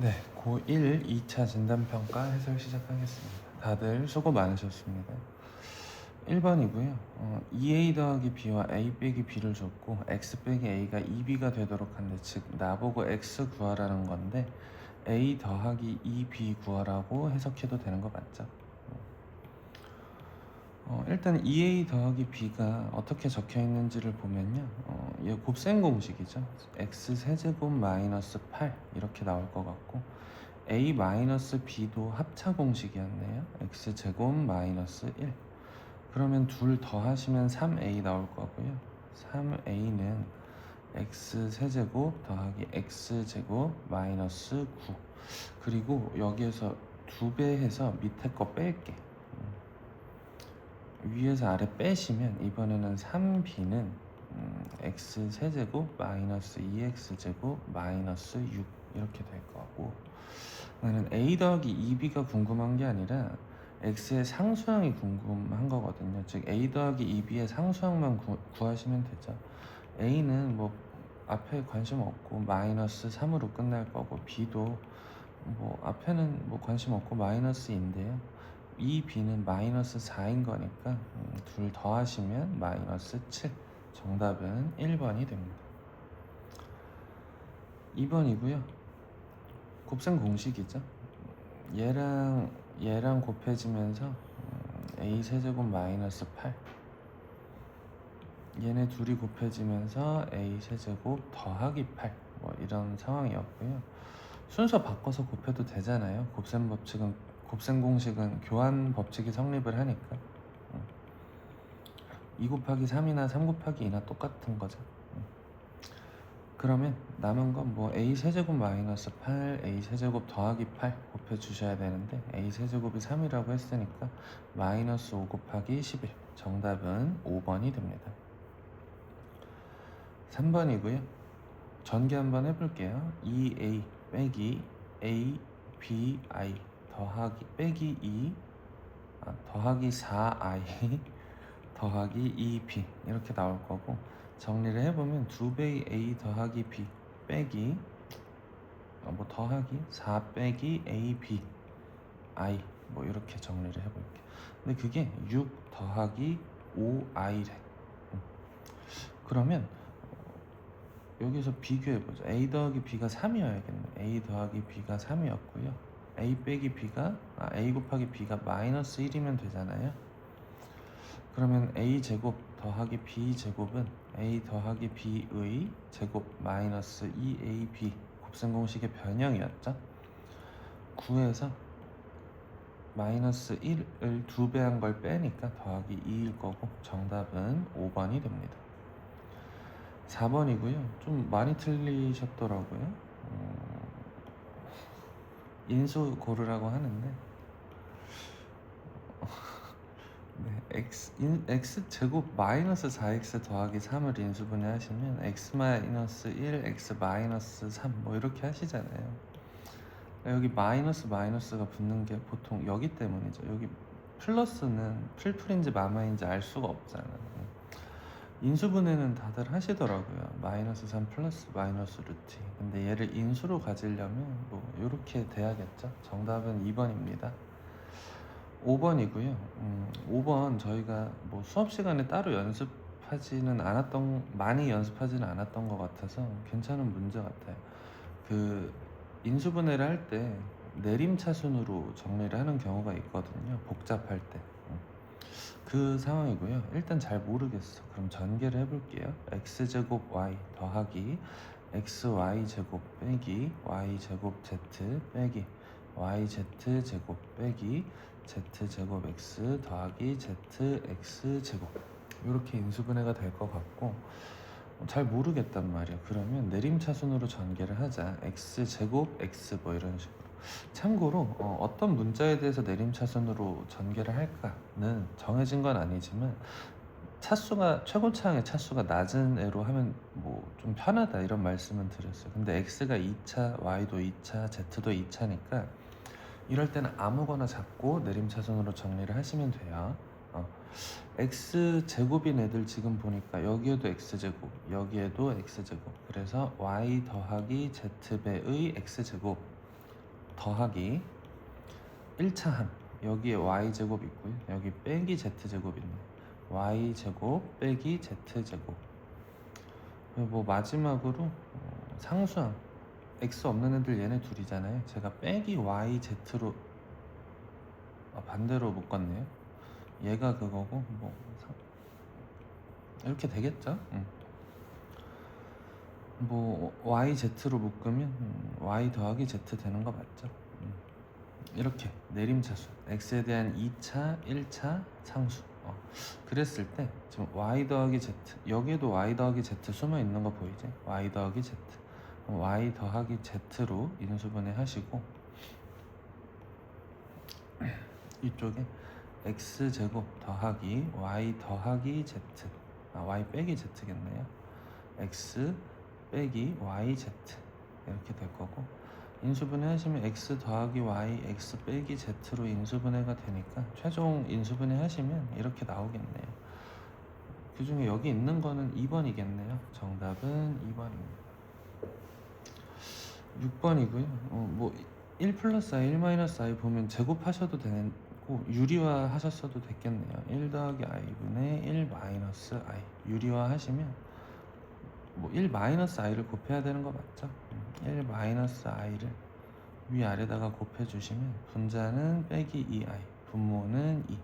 네, 고1 2차 진단평가 해설 시작하겠습니다. 다들 수고 많으셨습니다. 1번이고요. 2a 더하기 b와 a 빼기 b를 줬고 x 빼기 a가 2b가 되도록 한데, 즉 나보고 x 구하라는 건데 a 더하기 2b 구하라고 해석해도 되는 거 맞죠? 일단 2a 더하기 b가 어떻게 적혀 있는지를 보면요, 얘 곱셈 공식이죠. x 세제곱 마이너스 8 이렇게 나올 것 같고, a 마이너스 b도 합차 공식이었네요. x 제곱 마이너스 1. 그러면 둘 더하시면 3a 나올 거고요. 3a는 x 세제곱 더하기 x 제곱 마이너스 9. 그리고 여기에서 2배 해서 밑에 거 뺄게. 위에서 아래 빼시면 이번에는 3b는 x 세제곱 마이너스 2x 제곱 마이너스 6 이렇게 될 거고, 나는 a 더하기 2b가 궁금한 게 아니라 x의 상수항이 궁금한 거거든요. 즉 a 더하기 2b의 상수항만 구하시면 되죠. a는 뭐 앞에 관심 없고 마이너스 3으로 끝날 거고, b도 뭐 앞에는 뭐 관심 없고 마이너스인데요. 이 b는 마이너스 4인 거니까 둘 더하시면 마이너스 7. 정답은 1번이 됩니다. 2번이고요. 곱셈 공식이죠. 얘랑 곱해지면서 a 세제곱 마이너스 8, 얘네 둘이 곱해지면서 a 세제곱 더하기 8, 뭐 이런 상황이었고요. 순서 바꿔서 곱해도 되잖아요. 곱셈 공식은 교환 법칙이 성립을 하니까 2 곱하기 3이나 3 곱하기 2나 똑같은 거죠. 그러면 남은 건 뭐 a 세제곱 마이너스 8, a 세제곱 더하기 8 곱해 주셔야 되는데, a 세제곱이 3이라고 했으니까 마이너스 5 곱하기 11. 정답은 5번이 됩니다. 3번이고요. 전개 한번 해볼게요. 2a 빼기 a b i 더하기 빼기 2 더하기 4i 더하기 2b 이렇게 나올 거고, 정리를 해보면 2배의 a 더하기 b 빼기 뭐 더하기 4 빼기 ab i 뭐 이렇게 정리를 해볼게. 근데 그게 6 더하기 5i래. 그러면 여기서 비교해보자. a 더하기 b가 3이어야겠네. a 더하기 b가 3이었고요. a 빼기 b가 a 곱하기 b가 마이너스 1이면 되잖아요. 그러면 a 제곱 더하기 b 제곱은 a 더하기 b의 제곱 마이너스 2ab 곱셈 공식의 변형이었죠. 9에서 마이너스 1을 2배한 걸 빼니까 더하기 2일 거고, 정답은 5번이 됩니다. 4번이고요. 좀 많이 틀리셨더라고요. 인수 고르라고 하는데 네, x 제곱 마이너스 4x 더하기 3을 인수분해 하시면 x 마이너스 1, x 마이너스 3 뭐 이렇게 하시잖아요. 여기 마이너스가 붙는 게 보통 여기 때문이죠. 여기 플러스는 풀풀인지 마마인지 알 수가 없잖아요. 인수분해는 다들 하시더라고요. 마이너스 3 플러스 마이너스 루트. 근데 얘를 인수로 가지려면 뭐 이렇게 돼야겠죠. 정답은 2번입니다. 5번이고요. 5번 저희가 뭐 수업 시간에 따로 많이 연습하지는 않았던 것 같아서 괜찮은 문제 같아요. 그 인수분해를 할 때 내림차순으로 정리를 하는 경우가 있거든요. 복잡할 때. 그 상황이고요. 일단 잘 모르겠어. 그럼 전개를 해볼게요. x제곱 y 더하기 xy제곱 빼기 y제곱 z 빼기 yz제곱 빼기 z제곱 x 더하기 zx제곱, 이렇게 인수분해가 될 것 같고, 잘 모르겠단 말이야. 그러면 내림차순으로 전개를 하자. x제곱 x 뭐 이런 식으로. 참고로 어떤 문자에 대해서 내림차순으로 전개를 할까는 정해진 건 아니지만, 최고차항의 차수가 낮은 애로 하면 뭐 좀 편하다 이런 말씀은 드렸어요. 근데 x가 2차, y도 2차, z도 2차니까 이럴 때는 아무거나 잡고 내림차순으로 정리를 하시면 돼요. x제곱인 애들 지금 보니까 여기에도 x제곱, 여기에도 x제곱, 그래서 y 더하기 z배의 x제곱 더하기 1차 함, 여기에 y제곱 있고요, 여기 빼기 z제곱 있네. y제곱 빼기 z제곱. 뭐 마지막으로 상수함, x 없는 애들 얘네 둘이잖아요. 제가 빼기 yz로 반대로 묶었네요. 얘가 그거고 뭐 이렇게 되겠죠? 뭐 yz로 묶으면 y 더하기 z 되는 거 맞죠? 이렇게 내림차수, x에 대한 2차, 1차 상수. 그랬을 때 지금 y 더하기 z, 여기에도 y 더하기 z 숨어 있는 거 보이지? y 더하기 z, y 더하기 z로 인수분해 하시고, 이쪽에 x제곱 더하기 y 더하기 z, y 빼기 z겠네요. x 빼기 yz 이렇게 될 거고, 인수분해 하시면 x 더하기 y, x 빼기 z로 인수분해가 되니까 최종 인수분해 하시면 이렇게 나오겠네요. 그 중에 여기 있는 거는 2번이겠네요. 정답은 2번입니다. 6번이고요. 뭐 1 플러스 i, 1 마이너스 i 보면 제곱하셔도 되고 유리화 하셨어도 됐겠네요. 1 더하기 i분의 1 마이너스 i 유리화 하시면 뭐 1 마이너스 i를 곱해야 되는 거 맞죠? 1 마이너스 i를 위아래다가 곱해주시면 분자는 빼기 2i, 분모는 2,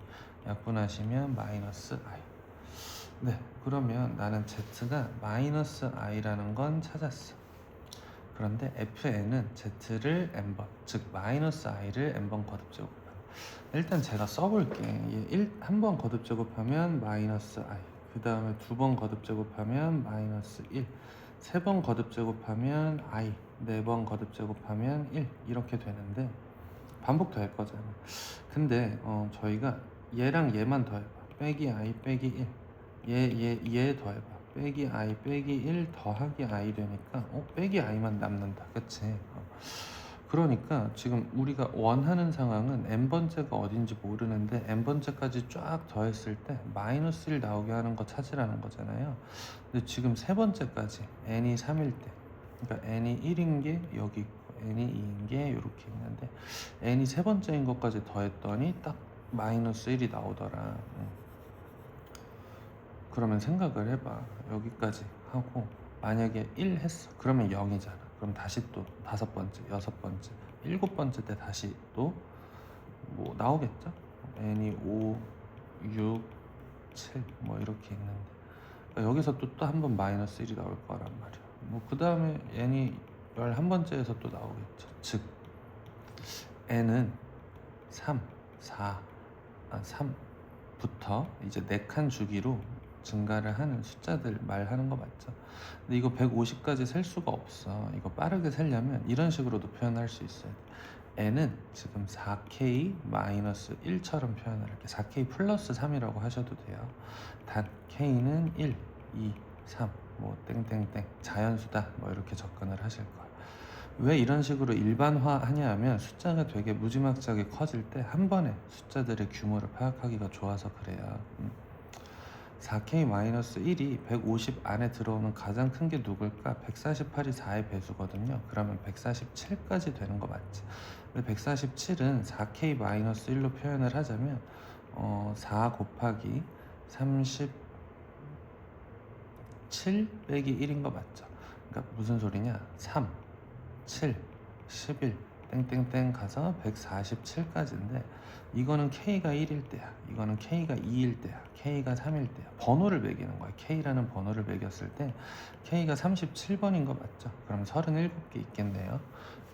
약분하시면 마이너스 i. 네, 그러면 나는 z가 마이너스 i라는 건 찾았어. 그런데 fn은 z를 n번, 즉 마이너스 i를 n번 거듭제곱한다. 일단 제가 써볼게. 한 번 거듭제곱하면 마이너스 i, 그 다음에 두 번 거듭제곱하면 마이너스 1, 세 번 거듭제곱하면 i, 네 번 거듭제곱하면 1, 이렇게 되는데 반복될 거잖아. 근데 저희가 얘랑 얘만 더해봐. 빼기 i 빼기 1, 얘 더해봐. 빼기 i 빼기 1 더하기 i 되니까 빼기 i만 남는다. 그치? 그러니까 지금 우리가 원하는 상황은 n번째가 어딘지 모르는데 n번째까지 쫙 더했을 때 마이너스 1 나오게 하는 거 찾으라는 거잖아요. 근데 지금 세 번째까지 n이 3일 때, 그러니까 n이 1인 게 여기 있고 n이 2인 게 이렇게 있는데 n이 세 번째인 것까지 더했더니 딱 마이너스 1이 나오더라. 그러면 생각을 해봐. 여기까지 하고 만약에 1 했어. 그러면 0이잖아. 그럼 다시 또 5번째, 6번째, 7번째 때 다시 또 뭐 나오겠죠? n이 5, 6, 7 뭐 이렇게 있는데 그러니까 여기서 또 한 번 마이너스 1이 나올 거란 말이야. 뭐 그 다음에 n이 11번째에서 또 나오겠죠. 즉 n은 3, 4, 3부터 이제 4칸 주기로 증가를 하는 숫자들 말하는 거 맞죠? 근데 이거 150까지 셀 수가 없어. 이거 빠르게 세려면 이런 식으로도 표현할 수 있어요. n은 지금 4k-1처럼 표현을 할게. 4k 플러스 3이라고 하셔도 돼요. 단 k는 1, 2, 3, 뭐 땡땡땡 자연수다 뭐 이렇게 접근을 하실 거예요. 왜 이런 식으로 일반화하냐 하면 숫자가 되게 무지막지하게 커질 때 한 번에 숫자들의 규모를 파악하기가 좋아서 그래요. 4k-1이 150 안에 들어오는 가장 큰 게 누굴까? 148이 4의 배수거든요. 그러면 147까지 되는 거 맞지? 근데 147은 4k-1로 표현을 하자면 4 곱하기 37 빼기 1인 거 맞죠? 그러니까 무슨 소리냐? 3, 7, 11 땡땡땡 가서 147까지인데 이거는 k가 1일 때야, 이거는 k가 2일 때야, k가 3일 때야. 번호를 매기는 거야. k라는 번호를 매겼을 때 k가 37번인 거 맞죠? 그럼 37개 있겠네요.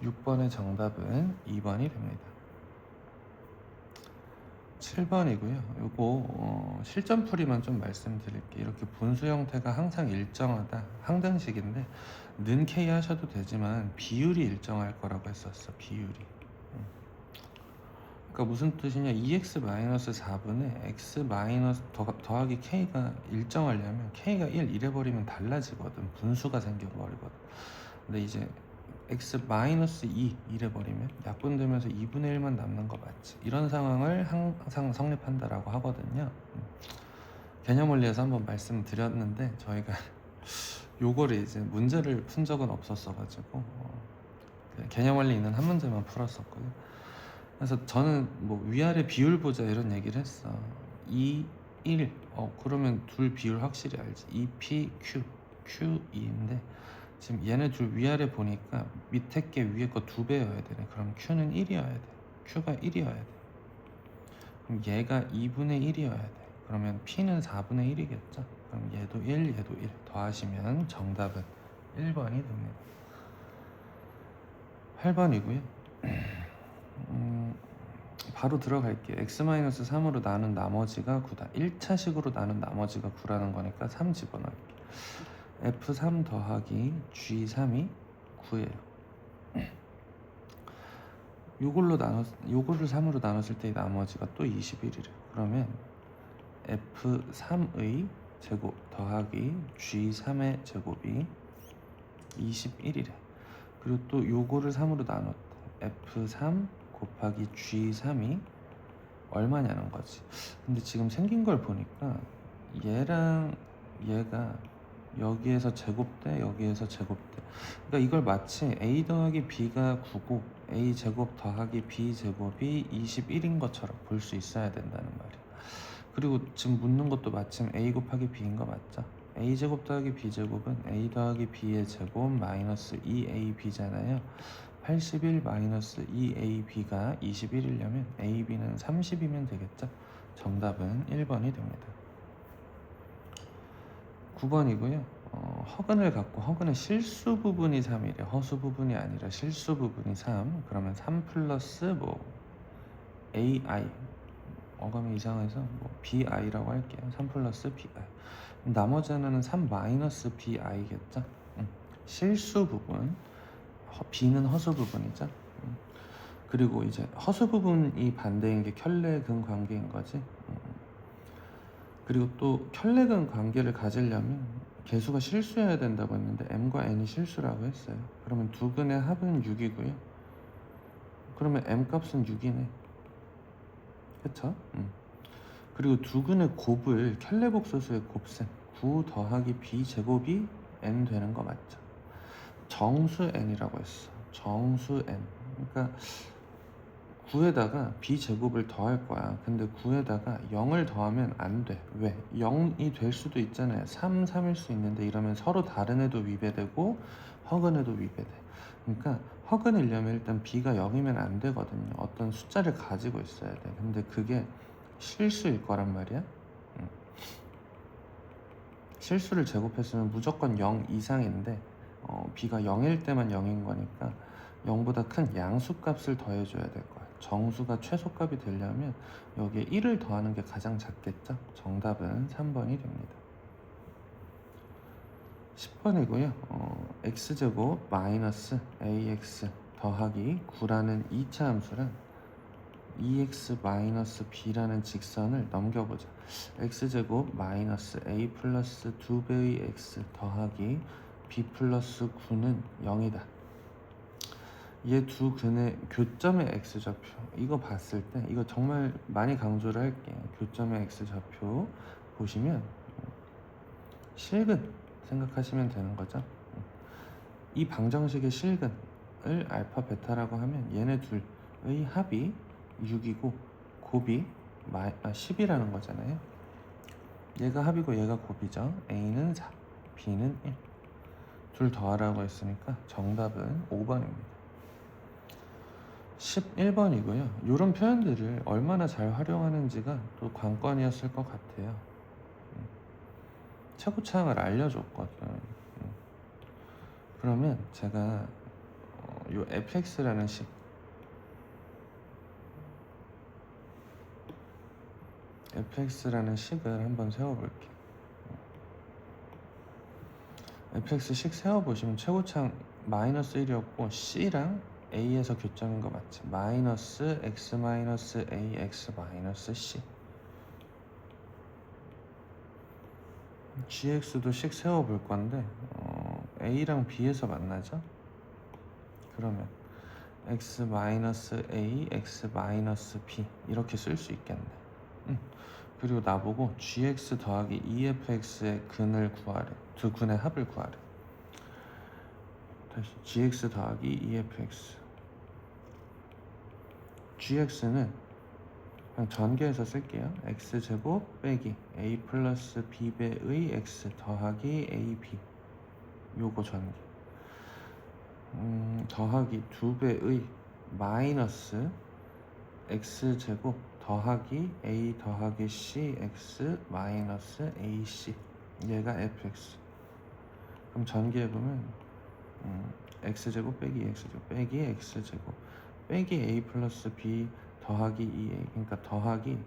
6번의 정답은 2번이 됩니다. 7번이고요. 요거 실전풀이만 좀 말씀드릴게요. 이렇게 분수 형태가 항상 일정하다, 항등식인데 는 k 하셔도 되지만 비율이 일정할 거라고 했었어. 비율이. 그러니까 무슨 뜻이냐? 2x-4분의 x- 더하기 k가 일정하려면 k가 1 이래버리면 달라지거든. 분수가 생겨버리거든. 근데 이제 x-2 이래버리면 약분되면서 2분의 1만 남는 거 맞지? 이런 상황을 항상 성립한다라고 하거든요. 개념 원리에서 한번 말씀드렸는데 저희가 요거를 이제 문제를 푼 적은 없었어 가지고 개념 원리 있는 한 문제만 풀었었거든. 그래서 저는 뭐 위아래 비율 보자 이런 얘기를 했어. 2, 1. 그러면 둘 비율 확실히 알지. 2P, Q, Q, 2인데 지금 얘네 둘 위아래 보니까 밑에 게 위에 거 2배여야 되네. 그럼 Q는 1이어야 돼. Q가 1이어야 돼. 그럼 얘가 2분의 1이어야 돼. 그러면 P는 4분의 1이겠죠. 그럼 얘도 1, 얘도 1 더하시면 정답은 1번이 됩니다. 8번이고요. 바로 들어갈게요. x-3으로 나눈 나머지가 9다. 1차식으로 나눈 나머지가 9라는 거니까 3 집어넣을게요. f3 더하기 g3이 9예요. 요거를 3으로 나눴을 때 나머지가 또 21이래요. 그러면 f3의 제곱 더하기 g3의 제곱이 21이래. 그리고 또 요거를 3으로 나눴대. f3 곱하기 g3이 얼마냐는 거지. 근데 지금 생긴 걸 보니까 얘랑 얘가 여기에서 제곱돼, 여기에서 제곱돼. 그러니까 이걸 마치 a 더하기 b가 9고 a 제곱 더하기 b 제곱이 21인 것처럼 볼 수 있어야 된다는 말이야. 그리고 지금 묻는 것도 마침 a 곱하기 b인 거 맞죠? a 제곱 더하기 b 제곱은 a 더하기 b의 제곱 마이너스 2ab잖아요. 81 마이너스 2ab가 21이려면 ab는 30이면 되겠죠? 정답은 1번이 됩니다. 9번이고요. 허근을 갖고 허근의 실수 부분이 3이래. 허수 부분이 아니라 실수 부분이 3. 그러면 3 플러스 뭐 ai 어감이 이상해서 뭐 bi라고 할게요. 3 플러스 bi. 나머지 하나는 3 마이너스 bi겠죠? 실수 부분. b는 허수 부분이죠. 그리고 이제 허수 부분이 반대인 게 켤레근 관계인 거지. 그리고 또 켤레근 관계를 가지려면 개수가 실수여야 된다고 했는데 m과 n이 실수라고 했어요. 그러면 두 근의 합은 6이고요. 그러면 m 값은 6이네. 그쵸? 그리고 두 근의 곱을 켤레복소수의 곱셈 9 더하기 b 제곱이 n 되는 거 맞죠? 정수 n이라고 했어. 정수 n. 그러니까 9에다가 b제곱을 더할 거야. 근데 9에다가 0을 더하면 안 돼. 왜? 0이 될 수도 있잖아요. 3, 3일 수 있는데 이러면 서로 다른 애도 위배되고 허근에도 위배돼. 그러니까 허근이려면 일단 b가 0이면 안 되거든요. 어떤 숫자를 가지고 있어야 돼. 근데 그게 실수일 거란 말이야. 실수를 제곱했으면 무조건 0 이상인데 b가 0일 때만 0인 거니까 0보다 큰 양수값을 더해줘야 될 거야. 정수가 최소값이 되려면 여기에 1을 더하는 게 가장 작겠죠? 정답은 3번이 됩니다. 10번이고요. x제곱 마이너스 ax 더하기 9라는 2차 함수랑 2x 마이너스 b라는 직선을 넘겨보자. x제곱 마이너스 a 플러스 2배의 x 더하기 b 플러스 9는 0이다. 얘 두 근의 교점의 x좌표 이거 봤을 때 이거 정말 많이 강조를 할게. 교점의 x좌표 보시면 실근 생각하시면 되는 거죠. 이 방정식의 실근을 알파 베타라고 하면 얘네 둘의 합이 6이고 곱이 10이라는 거잖아요. 얘가 합이고 얘가 곱이죠. a는 4, b는 1. 둘 더하라고 했으니까 정답은 5번입니다. 11번이고요. 이런 표현들을 얼마나 잘 활용하는지가 또 관건이었을 것 같아요. 최고차항을 알려줬거든. 그러면 제가 요 fx라는 식을 한번 세워볼게요. fx식 세워보시면 최고차항 마이너스 1이었고 c랑 a에서 교점인 거 맞지? 마이너스 x 마이너스 a x 마이너스 c gx도 식 세워볼 건데 a랑 b에서 만나죠? 그러면 x 마이너스 a x 마이너스 b 이렇게 쓸 수 있겠네. 그리고 나보고 gx 더하기 efx의 근을 구하래. 두 근의 합을 구하래. 다시 gx 더하기 efx. gx는 그냥 전개해서 쓸게요. x제곱 빼기 a 플러스 b배의 x 더하기 ab. 요거 전개. 더하기 2배의 마이너스 x제곱 더하기 a 더하기 cx 마이너스 ac. 얘가 fx. 그럼 전개해보면 x제곱 빼기 x제곱 빼기 x제곱 빼기 a 플러스 b 더하기 2a. 그러니까 더하기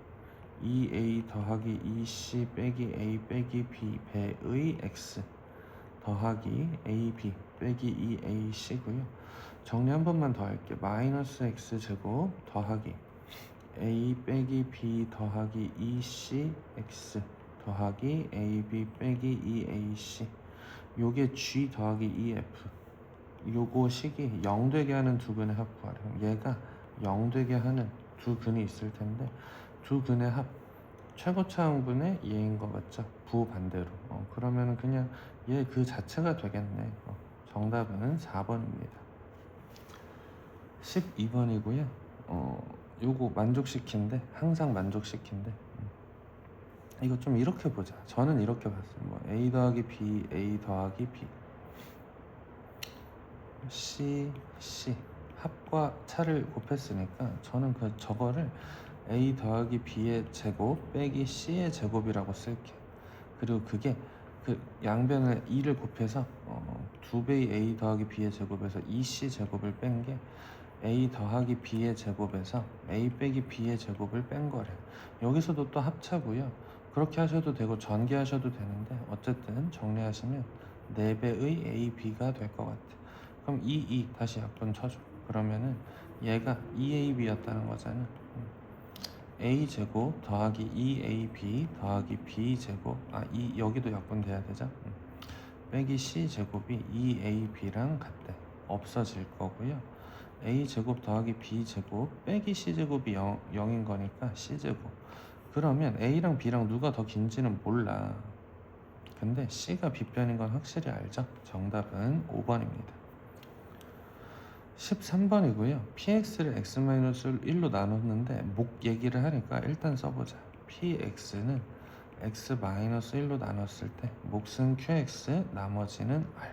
2a 더하기 2c 빼기 a 빼기 b 배의 x 더하기 ab 빼기 2ac고요. 정리 한 번만 더 할게요. 마이너스 x제곱 더하기 a 빼기 b 더하기 2cx 더하기 ab 빼기 2ac. 요게 g 더하기 EF. 요거 식이 0 되게 하는 두 근의 합 구하래. 얘가 0 되게 하는 두 근이 있을 텐데 두 근의 합 최고차항분의 얘인 거 같죠? 부반대로. 그러면은 그냥 얘 그 자체가 되겠네. 정답은 4번입니다. 12번이고요. 요거 만족시킨데 항상 만족시킨데 이거 좀 이렇게 보자. 저는 이렇게 봤어요. 뭐 a 더하기 b, a 더하기 b, c, c 합과 차를 곱했으니까 저는 저거를 a 더하기 b의 제곱 빼기 c의 제곱이라고 쓸게. 그리고 그게 그 양변을 2를 곱해서 2배의 a 더하기 b의 제곱에서 2c 제곱을 뺀 게 a 더하기 b의 제곱에서 a 빼기 b의 제곱을 뺀 거래. 여기서도 또 합차고요. 그렇게 하셔도 되고 전개하셔도 되는데 어쨌든 정리하시면 4배의 a, b가 될 것 같아. 그럼 2 다시 약분 쳐줘. 그러면은 얘가 2ab였다는 거잖아. a제곱 더하기 2ab 더하기 b제곱 여기도 약분돼야 되죠. 빼기 c제곱이 2ab랑 같대. 없어질 거고요. a제곱 더하기 b제곱 빼기 c제곱이 0인 거니까 c제곱. 그러면 a랑 b랑 누가 더 긴지는 몰라. 근데 c가 b변인 건 확실히 알죠? 정답은 5번입니다. 13번이고요. px를 x-1로 나눴는데 목 얘기를 하니까 일단 써보자. px는 x-1로 나눴을 때 몫은 qx, 나머지는 r.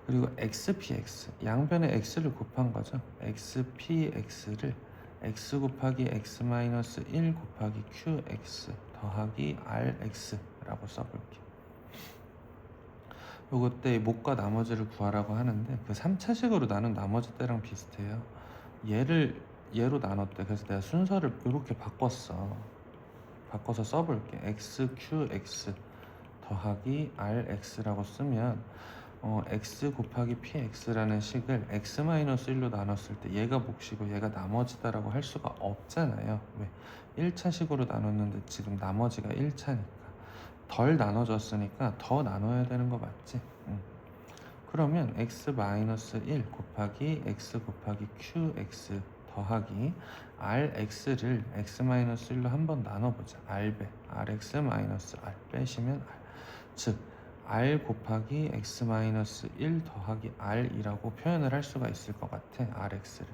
그리고 xpx, 양변에 x를 곱한 거죠. xpx를 x 곱하기 x-1 곱하기 qx 더하기 rx라고 써볼게. 요거 때 목과 나머지를 구하라고 하는데 그 3차식으로 나눈 나머지 때랑 비슷해요. 얘로 나눴대. 그래서 내가 순서를 이렇게 바꿔서 써볼게. xqx 더하기 rx라고 쓰면 x 곱하기 px라는 식을 x-1로 나눴을 때 얘가 몫이고 얘가 나머지다라고 할 수가 없잖아요. 왜? 1차식으로 나눴는데 지금 나머지가 1차니까 덜 나눠졌으니까 더 나눠야 되는 거 맞지? 그러면 x-1 곱하기 x 곱하기 qx 더하기 rx를 x-1로 한번 나눠보자. r배 rx-r 빼시면 r. 즉 r 곱하기 x-1 더하기 r이라고 표현을 할 수가 있을 것 같아. rx를.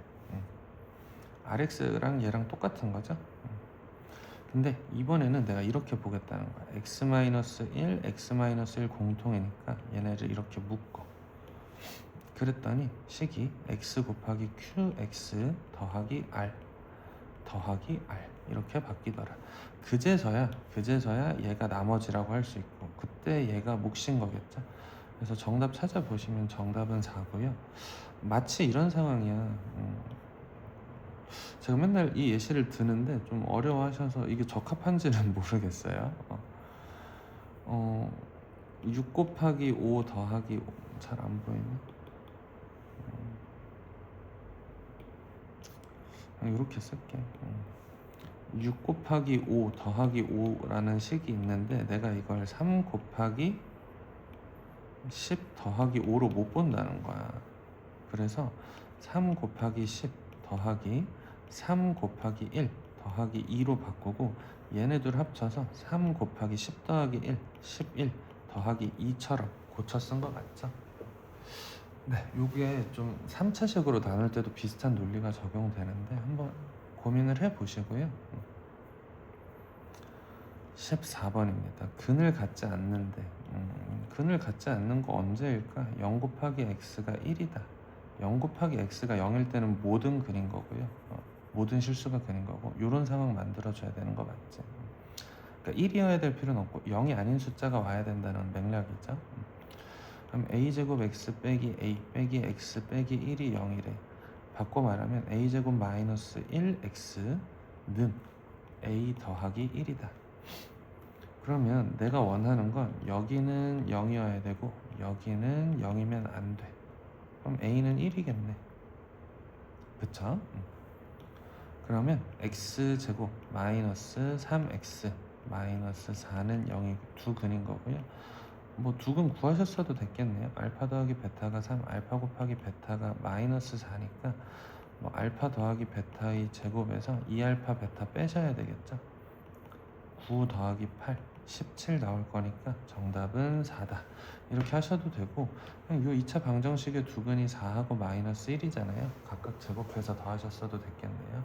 rx랑 얘랑 똑같은 거죠. 근데 이번에는 내가 이렇게 보겠다는 거야. x-1, x-1 공통이니까 얘네를 이렇게 묶어. 그랬더니 식이 x 곱하기 qx 더하기 r 이렇게 바뀌더라. 그제서야 얘가 나머지라고 할 수 있고 그때 얘가 몫인 거겠죠. 그래서 정답 찾아보시면 정답은 4고요. 마치 이런 상황이야. 제가 맨날 이 예시를 드는데 좀 어려워하셔서 이게 적합한지는 모르겠어요. 6 곱하기 5 더하기 잘 안 보이네. 이렇게 쓸게. 6 곱하기 5 더하기 5라는 식이 있는데 내가 이걸 3 곱하기 10 더하기 5로 못 본다는 거야. 그래서 3 곱하기 10 더하기 3 곱하기 1 더하기 2로 바꾸고 얘네들 합쳐서 3 곱하기 10 더하기 1 11 더하기 2처럼 고쳐 쓴 거 맞죠? 네, 요게 좀 3차식으로 나눌 때도 비슷한 논리가 적용되는데 한번 고민을 해 보시고요. 14번입니다. 근을 갖지 않는데 근을 갖지 않는 거 언제일까? 0 곱하기 x가 1이다. 0 곱하기 x가 0일 때는 모든 근인 거고요. 모든 실수가 근인 거고 요런 상황 만들어줘야 되는 거 맞지? 그러니까 1이어야 될 필요는 없고 0이 아닌 숫자가 와야 된다는 맥락이죠. 그럼 a제곱 x 빼기 a 빼기 x 빼기 1이 0이래. 바꿔 말하면 a제곱 마이너스 1x는 a 더하기 1이다. 그러면 내가 원하는 건 여기는 0이어야 되고 여기는 0이면 안 돼. 그럼 a는 1이겠네. 그쵸? 그러면 x제곱 마이너스 3x 마이너스 4는 0이 두 근인 거고요. 뭐 두 근 구하셨어도 됐겠네요. 알파 더하기 베타가 3, 알파 곱하기 베타가 마이너스 4니까 뭐 알파 더하기 베타의 제곱에서 2알파 베타 빼셔야 되겠죠. 9 더하기 8, 17 나올 거니까 정답은 4다. 이렇게 하셔도 되고 그냥 요 2차 방정식의 두 근이 4하고 마이너스 1이잖아요. 각각 제곱해서 더하셨어도 됐겠네요.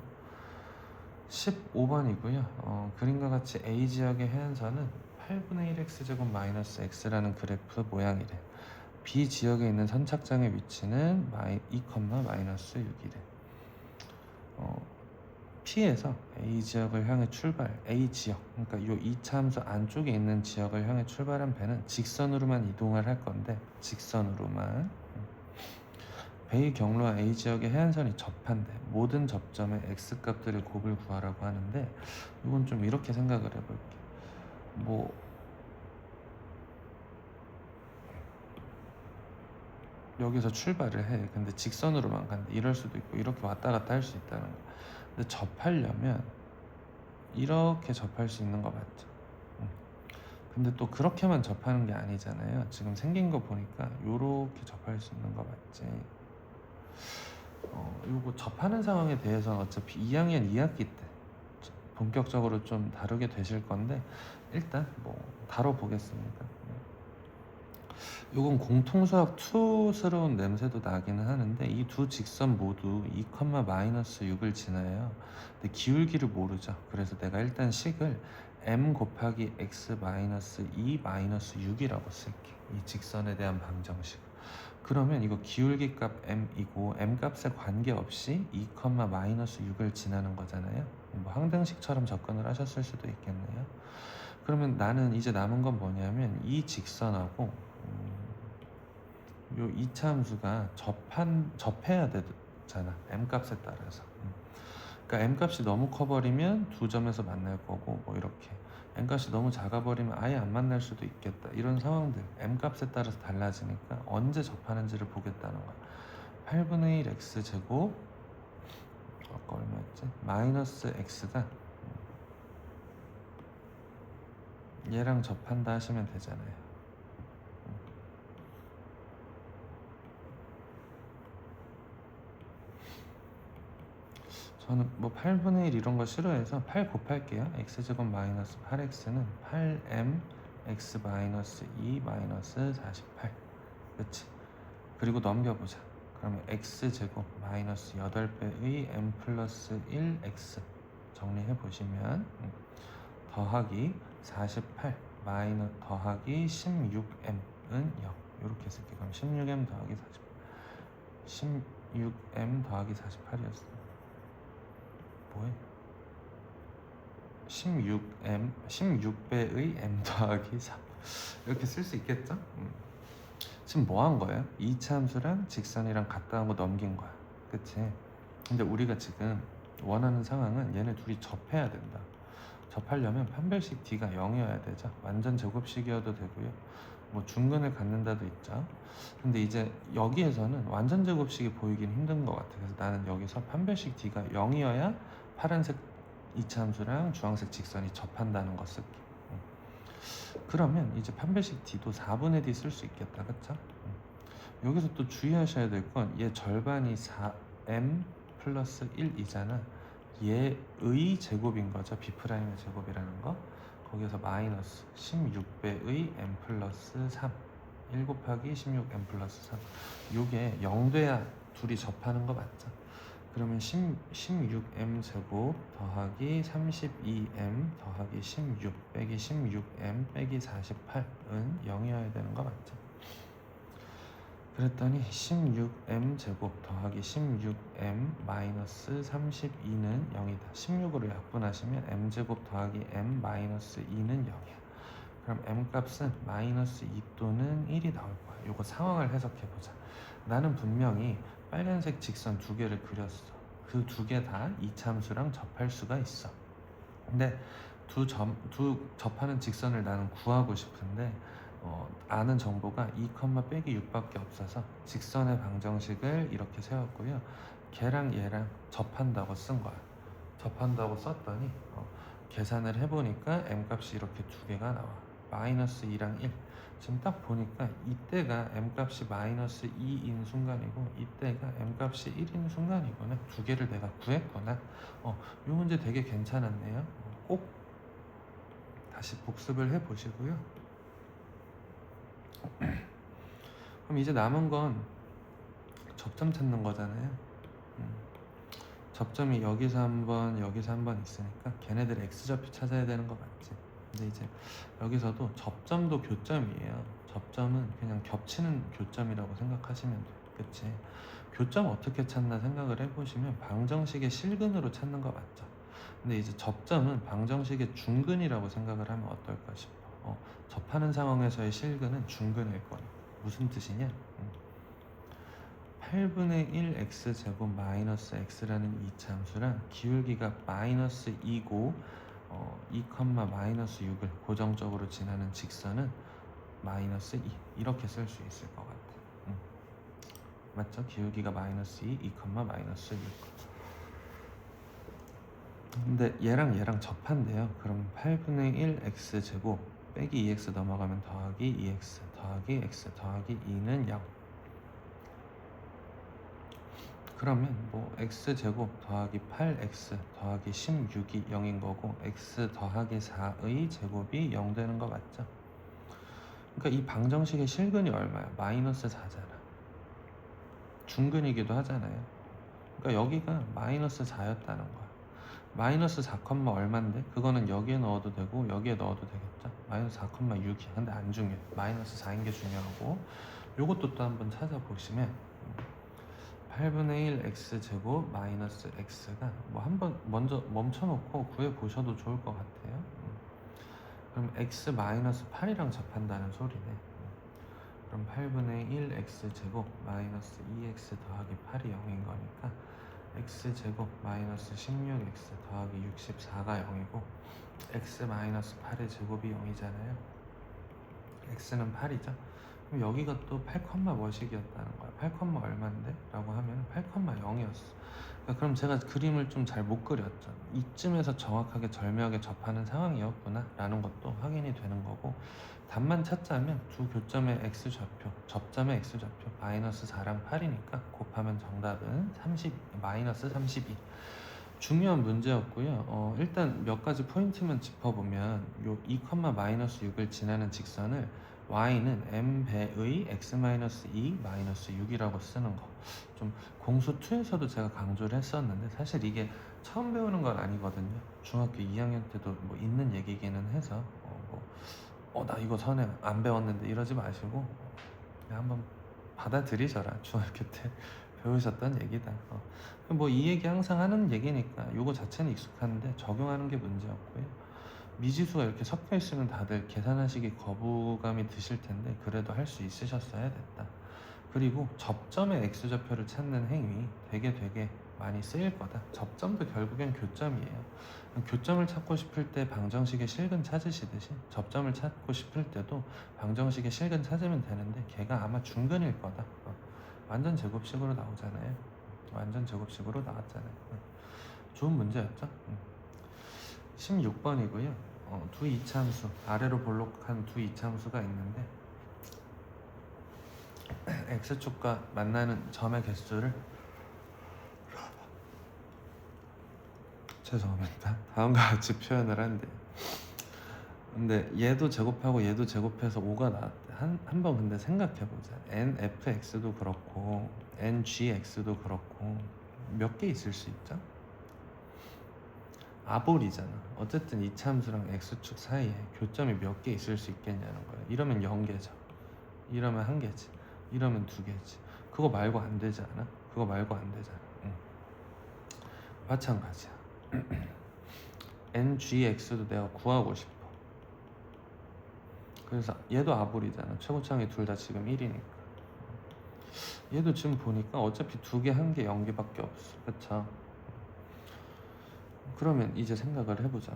15번이고요. 그림과 같이 A지역의 해안선은 8분의 1x제곱 마이너스 x라는 그래프 모양이래. B지역에 있는 선착장의 위치는 2, 마이너스 6이래. P에서 A지역을 향해 출발, A지역, 그러니까 요 2차 함수 안쪽에 있는 지역을 향해 출발한 배는 직선으로만 이동을 할 건데 직선으로만 배의 경로와 A지역의 해안선이 접한대. 모든 접점의 X값들의 곱을 구하라고 하는데 이건 좀 이렇게 생각을 해볼게. 뭐 여기서 출발을 해. 근데 직선으로만 간대. 이럴 수도 있고 이렇게 왔다 갔다 할 수 있다는 거. 근데 접하려면 이렇게 접할 수 있는 거 맞죠? 근데 또 그렇게만 접하는 게 아니잖아요. 지금 생긴 거 보니까 요렇게 접할 수 있는 거 맞지? 요거 접하는 상황에 대해서는 어차피 2학년 2학기 때 본격적으로 좀 다루게 되실 건데 일단 뭐 다뤄보겠습니다. 요건 공통수학 2스러운 냄새도 나기는 하는데 이 두 직선 모두 2, 마이너스 6을 지나요. 근데 기울기를 모르죠. 그래서 내가 일단 식을 m 곱하기 x 마이너스 2 마이너스 6이라고 쓸게. 이 직선에 대한 방정식. 그러면 이거 기울기 값 m이고 m 값에 관계없이 2, 마이너스 6을 지나는 거잖아요. 뭐 항등식처럼 접근을 하셨을 수도 있겠네요. 그러면 나는 이제 남은 건 뭐냐면 이 직선하고 요 2차 함수가 접해야 되잖아. m 값에 따라서. 그러니까 m 값이 너무 커버리면 두 점에서 만날 거고 뭐 이렇게 m 값이 너무 작아버리면 아예 안 만날 수도 있겠다. 이런 상황들 m 값에 따라서 달라지니까 언제 접하는지를 보겠다는 거야. 8분의 1 x 제곱 아까 얼마였지? 마이너스 x가 얘랑 접한다 하시면 되잖아요. 저는 뭐 8분의 1 이런 거 싫어해서 8 곱할게요. x제곱 마이너스 8x는 8m x 마이너스 2 마이너스 48. 그치? 그리고 넘겨보자. 그러면 x제곱 마이너스 8배의 m 플러스 1x 정리해 보시면 더하기 48 마이너스 더하기 16m은 0 이렇게 쓸게요. 그럼 16m 더하기 48 16m 더하기 48이었어. 뭐해? 16배의 m 더하기 3 이렇게 쓸 수 있겠죠? 지금 뭐 한 거예요? 2차 함수랑 직선이랑 같다 하고 넘긴 거야. 그치? 근데 우리가 지금 원하는 상황은 얘네 둘이 접해야 된다. 접하려면 판별식 D가 0이어야 되죠. 완전 제곱식이어도 되고요. 뭐 중근을 갖는다도 있죠. 근데 이제 여기에서는 완전 제곱식이 보이긴 힘든 것 같아. 그래서 나는 여기서 판별식 D가 0이어야 파란색 2차 함수랑 주황색 직선이 접한다는 거 쓸게. 그러면 이제 판별식 D도 4분의 D 쓸 수 있겠다. 그쵸? 여기서 또 주의하셔야 될 건 얘 절반이 4m 플러스 1이잖아. 얘의 제곱인 거죠. B'의 제곱이라는 거. 거기에서 마이너스 16배의 m 플러스 3 1 곱하기 16m 플러스 3. 요게 0 돼야 둘이 접하는 거 맞죠? 그러면 16m 제곱 더하기 32m 더하기 16 빼기 16m 빼기 48은 0이어야 되는 거 맞죠? 그랬더니 16m 제곱 더하기 16m 마이너스 32는 0이다. 16으로 약분하시면 m 제곱 더하기 m 마이너스 2는 0이야. 그럼 m 값은 마이너스 2 또는 1이 나올 거야. 요거 상황을 해석해보자. 나는 분명히 빨간색 직선 두 개를 그렸어. 그 두 개 다 이참수랑 접할 수가 있어. 근데 두 접하는 직선을 나는 구하고 싶은데 아는 정보가 2, 빼기 6밖에 없어서 직선의 방정식을 이렇게 세웠고요. 걔랑 얘랑 접한다고 쓴 거야. 접한다고 썼더니 계산을 해보니까 m 값이 이렇게 두 개가 나와. 마이너스 2랑 1. 지금 딱 보니까 이때가 m 값이 마이너스 2인 순간이고 이때가 m 값이 1인 순간이구나. 두 개를 내가 구했구나. 이 문제 되게 괜찮았네요. 꼭 다시 복습을 해보시고요. 그럼 이제 남은 건 접점 찾는 거잖아요. 접점이 여기서 한 번, 여기서 한 번 있으니까 걔네들 x좌표 찾아야 되는 거 맞지? 근데 이제 여기서도 접점도 교점이에요. 접점은 그냥 겹치는 교점이라고 생각하시면 돼요. 그치? 교점 어떻게 찾나 생각을 해보시면 방정식의 실근으로 찾는 거 맞죠? 근데 이제 접점은 방정식의 중근이라고 생각을 하면 어떨까 싶어. 접하는 상황에서의 실근은 중근일 거예요. 무슨 뜻이냐? 8분의 1 x제곱 마이너스 x라는 이참수랑 기울기가 마이너스 2고 2, 마이너스 6을 고정적으로 지나는 직선은 마이너스 2 이렇게 쓸 수 있을 것 같아. 맞죠? 기울기가 마이너스 2, 2, 마이너스 6. 근데 얘랑 얘랑 접한대요. 그럼 8분의 1 x제곱 빼기 2x 넘어가면 더하기 2x 더하기 x 더하기 2는 0. 그러면 뭐 x제곱 더하기 8x 더하기 16이 0인 거고 x 더하기 4의 제곱이 0 되는 거 맞죠? 그러니까 이 방정식의 실근이 얼마야? 마이너스 4잖아. 중근이기도 하잖아요. 그러니까 여기가 마이너스 4였다는 거야. 마이너스 4, 얼만데? 그거는 여기에 넣어도 되고 여기에 넣어도 되겠죠? 마이너스 4,6이야. 근데 안 중요해. 마이너스 4인 게 중요하고 요것도 또 한번 찾아보시면 8분의 1 x제곱 마이너스 x가 뭐 한번 먼저 멈춰놓고 구해보셔도 좋을 것 같아요. 그럼 x 마이너스 8이랑 접한다는 소리네. 그럼 8분의 1 x제곱 마이너스 2x 더하기 8이 0인 거니까 x제곱 마이너스 16x 더하기 64가 0이고 x 마이너스 8의 제곱이 0이잖아요. x는 8이죠. 그럼 여기가 또 8, 뭐식이었다는 거야. 8, 얼만데? 라고 하면 8, 0이었어. 그러니까 그럼 제가 그림을 좀 잘 못 그렸죠. 이쯤에서 정확하게 절묘하게 접하는 상황이었구나 라는 것도 확인이 되는 거고, 답만 찾자면 두 교점의 x좌표, 접점의 x좌표 마이너스 4랑 8이니까 곱하면 정답은 마이너스 32. 중요한 문제였고요. 일단 몇 가지 포인트만 짚어보면 요 2, 마이너스 6을 지나는 직선을 y는 m배의 x-2 마이너스 6이라고 쓰는 거. 좀 공수 2에서도 제가 강조를 했었는데 사실 이게 처음 배우는 건 아니거든요. 중학교 2학년 때도 뭐 있는 얘기기는 해서 나 이거 전에 안 배웠는데 이러지 마시고 그냥 한번 받아들이셔라. 중학교 때 배우셨던 얘기다. 뭐 이 얘기 항상 하는 얘기니까 요거 자체는 익숙한데 적용하는 게 문제였고요. 미지수가 이렇게 섞여 있으면 다들 계산하시기 거부감이 드실 텐데 그래도 할 수 있으셨어야 됐다. 그리고 접점의 x좌표를 찾는 행위 되게 많이 쓰일 거다. 접점도 결국엔 교점이에요. 교점을 찾고 싶을 때 방정식의 실근 찾으시듯이 접점을 찾고 싶을 때도 방정식의 실근 찾으면 되는데 걔가 아마 중근일 거다. 완전 제곱식으로 나오잖아요. 완전 제곱식으로 나왔잖아요. 좋은 문제였죠. 16번이고요. 두 이차함수, 아래로 볼록한 두 이차함수가 있는데 x축과 만나는 점의 개수를 죄송합니다. 다음과 같이 표현을 한대요. 근데 얘도 제곱하고 얘도 제곱해서 5가 나왔대. 한번 근데 생각해보자. nfx도 그렇고 ngx도 그렇고 몇 개 있을 수 있죠? 아볼이잖아. 어쨌든 이차함수랑 x축 사이에 교점이 몇 개 있을 수 있겠냐는 거야. 이러면 0개죠. 이러면 1개지. 이러면 2개지. 그거 말고 안 되지 않아? 그거 말고 안 되잖아. 응. 마찬가지야. ngx도 내가 구하고 싶어. 그래서 얘도 아볼이잖아. 최고차항이 둘 다 지금 1이니까. 얘도 지금 보니까 어차피 2개, 1개, 0개밖에 없어. 그쵸? 그러면 이제 생각을 해보자.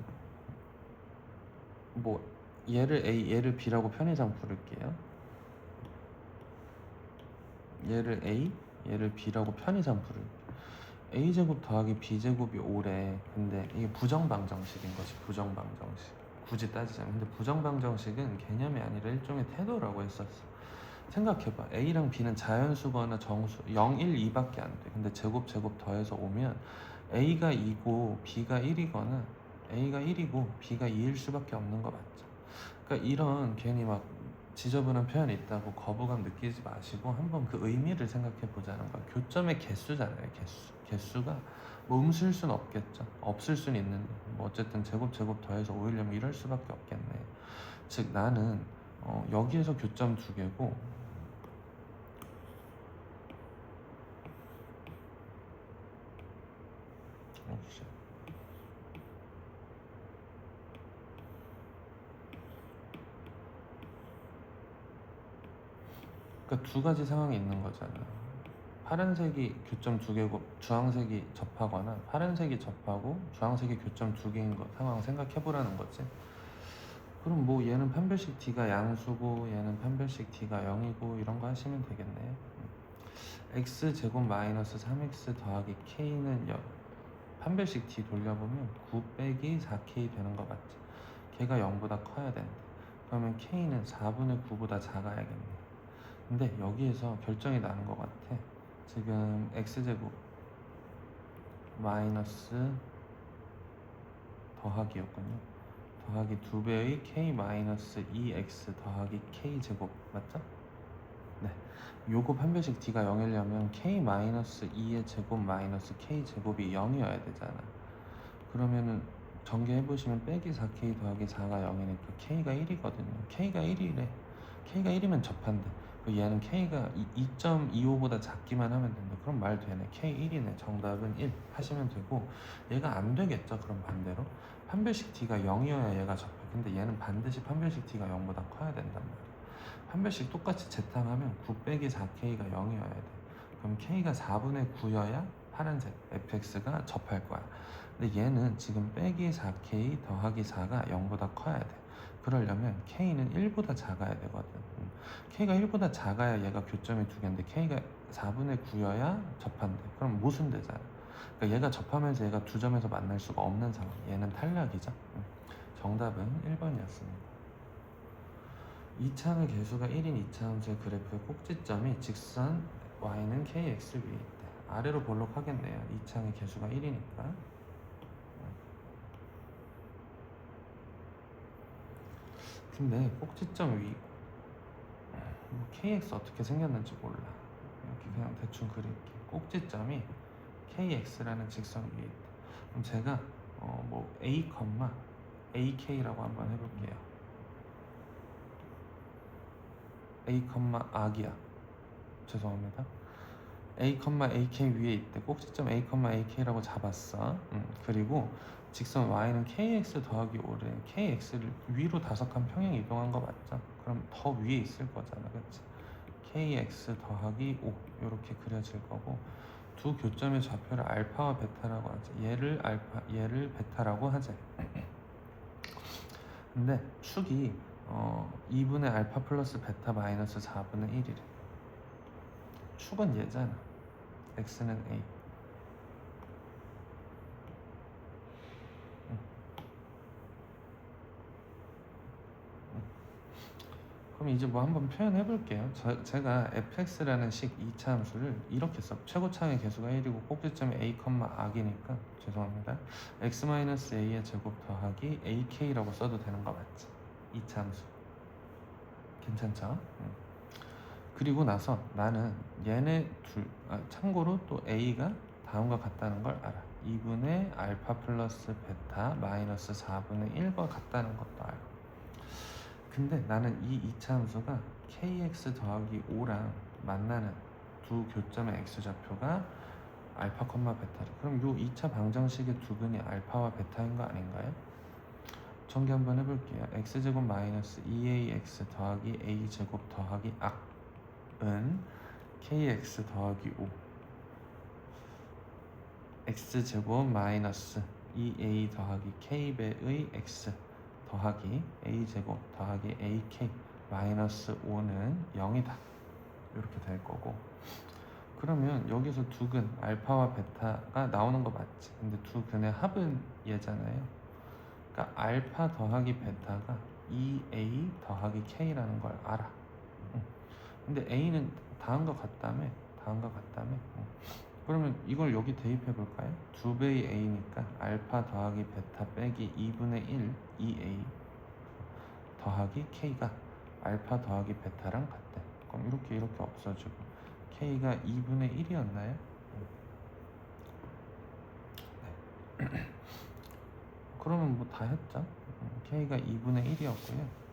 뭐 얘를 A, 얘를 B라고 편의상 부를게요. 얘를 A, 얘를 B라고 편의상 부를게요. A제곱 더하기 B제곱이 5래. 근데 이게 부정방정식인 거지. 부정방정식. 굳이 따지자면. 근데 부정방정식은 개념이 아니라 일종의 태도라고 했었어. 생각해봐. A랑 B는 자연수거나 정수 0, 1, 2밖에 안 돼. 근데 제곱 더해서 오면 A가 2고 B가 1이거나 A가 1이고 B가 2일 수밖에 없는 거 맞죠? 그러니까 이런 괜히 막 지저분한 표현이 있다고 거부감 느끼지 마시고 한번 그 의미를 생각해 보자는 거야. 교점의 개수잖아요. 개수가 뭐 음수일 수는 없겠죠. 없을 수는 있는데 뭐 어쨌든 제곱 더해서 5이려면 이럴 수밖에 없겠네. 즉 나는 여기에서 교점 2개고 그러니까 두 가지 상황이 있는 거잖아. 파란색이 교점 2개고 주황색이 접하거나 파란색이 접하고 주황색이 교점 2개인 거 상황 생각해보라는 거지. 그럼 뭐 얘는 판별식 D가 양수고 얘는 판별식 D가 0이고 이런 거 하시면 되겠네. x제곱 마이너스 3x 더하기 k는 판별식 D 돌려보면 9 빼기 4k 되는 거 맞지? 걔가 0보다 커야 된대. 그러면 k는 4분의 9보다 작아야겠네. 근데 여기에서 결정이 나는 것 같아. 지금 x제곱 마이너스 더하기였군요. 더하기 2배의 k 마이너스 2x 더하기 k 제곱 맞죠? 네. 요거 판별식 D가 0이려면 k 마이너스 2의 제곱 마이너스 k 제곱이 0이어야 되잖아. 그러면은 전개해보시면 빼기 4k 더하기 4가 0이니까 k가 1이거든요. k가 1이래. k가 1이면 접한대. 얘는 k가 2.25보다 작기만 하면 된다. 그럼 말 되네. k 1이네. 정답은 1 하시면 되고, 얘가 안 되겠죠. 그럼 반대로 판별식 D가 0이어야 얘가 접해. 근데 얘는 반드시 판별식 D가 0보다 커야 된단 말이야. 판별식 똑같이 재탕하면 9 빼기 4k가 0이어야 돼. 그럼 k가 4분의 9여야 파란색 fx가 접할 거야. 근데 얘는 지금 빼기 4k 더하기 4가 0보다 커야 돼. 그러려면 k는 1보다 작아야 되거든. k가 1보다 작아야 얘가 교점이 2개인데 k가 4분의 9여야 접한대. 그럼 모순되잖아. 그러니까 얘가 접하면서 얘가 두 점에서 만날 수가 없는 상황. 얘는 탈락이죠. 정답은 1번이었습니다. 이차함의 개수가 1인 이차함수의 그래프의 꼭지점이 직선 y는 kx 위에 있대. 아래로 볼록 하겠네요. 이차함의 개수가 1이니까. 근데 꼭지점 위 kx 어떻게 생겼는지 몰라. 이렇게 그냥 대충 그릴게. 꼭지점이 kx라는 직선 위에 있대. 그럼 제가 뭐 a, ak라고 한번 해볼게요. a, 악이야. 죄송합니다. a, ak 위에 있대. 꼭지점 a, ak라고 잡았어. 그리고 직선 y는 kx 더하기 5래. kx를 위로 다석한 평행 이동한 거 맞죠? 그럼 더 위에 있을 거잖아, 그치? kx 더하기 5 이렇게 그려질 거고, 두 교점의 좌표를 알파와 베타라고 하지. 얘를 베타라고 하지. 근데 축이 2분의 알파 플러스 베타 마이너스 4분의 1이래. 축은 얘잖아. x는 a. 그럼 이제 뭐 한번 표현해 볼게요. 제가 fx라는 식 2차 함수를 이렇게 써. 최고차항의 개수가 1이고 꼭지점이 a, 악이니까 죄송합니다. x-a의 제곱 더하기 ak라고 써도 되는 거 맞지? 이차함수. 괜찮죠? 그리고 나서 나는 얘네 참고로 또 a가 다음과 같다는 걸 알아. 2분의 알파 플러스 베타 마이너스 4분의 1과 같다는 것도 알아. 근데 나는 이 이차함수가 kx 더하기 5랑 만나는 두 교점의 x좌표가 알파, 베타래. 그럼 요 2차 방정식의 두 근이 알파와 베타인 거 아닌가요? 전개 한번 해볼게요. x제곱 마이너스 2ax 더하기 a제곱 더하기 은 kx 더하기 5 x제곱 마이너스 2a 더하기 k배의 x 더하기 a제곱 더하기 ak 마이너스 5는 0이다. 이렇게 될 거고, 그러면 여기서 두 근 알파와 베타가 나오는 거 맞지? 근데 두 근의 합은 얘잖아요. 그러니까 알파 더하기 베타가 2a 더하기 k라는 걸 알아. 근데 a는 다음과 같다며. 그러면 이걸 여기 대입해 볼까요? 2배의 a니까 알파 더하기 베타 빼기 2분의 1 2a 더하기 k가 알파 더하기 베타랑 같대. 그럼 이렇게 없어지고 k가 2분의 1이었나요? 네. 그러면 뭐 다 했죠? k가 2분의 1이었고요.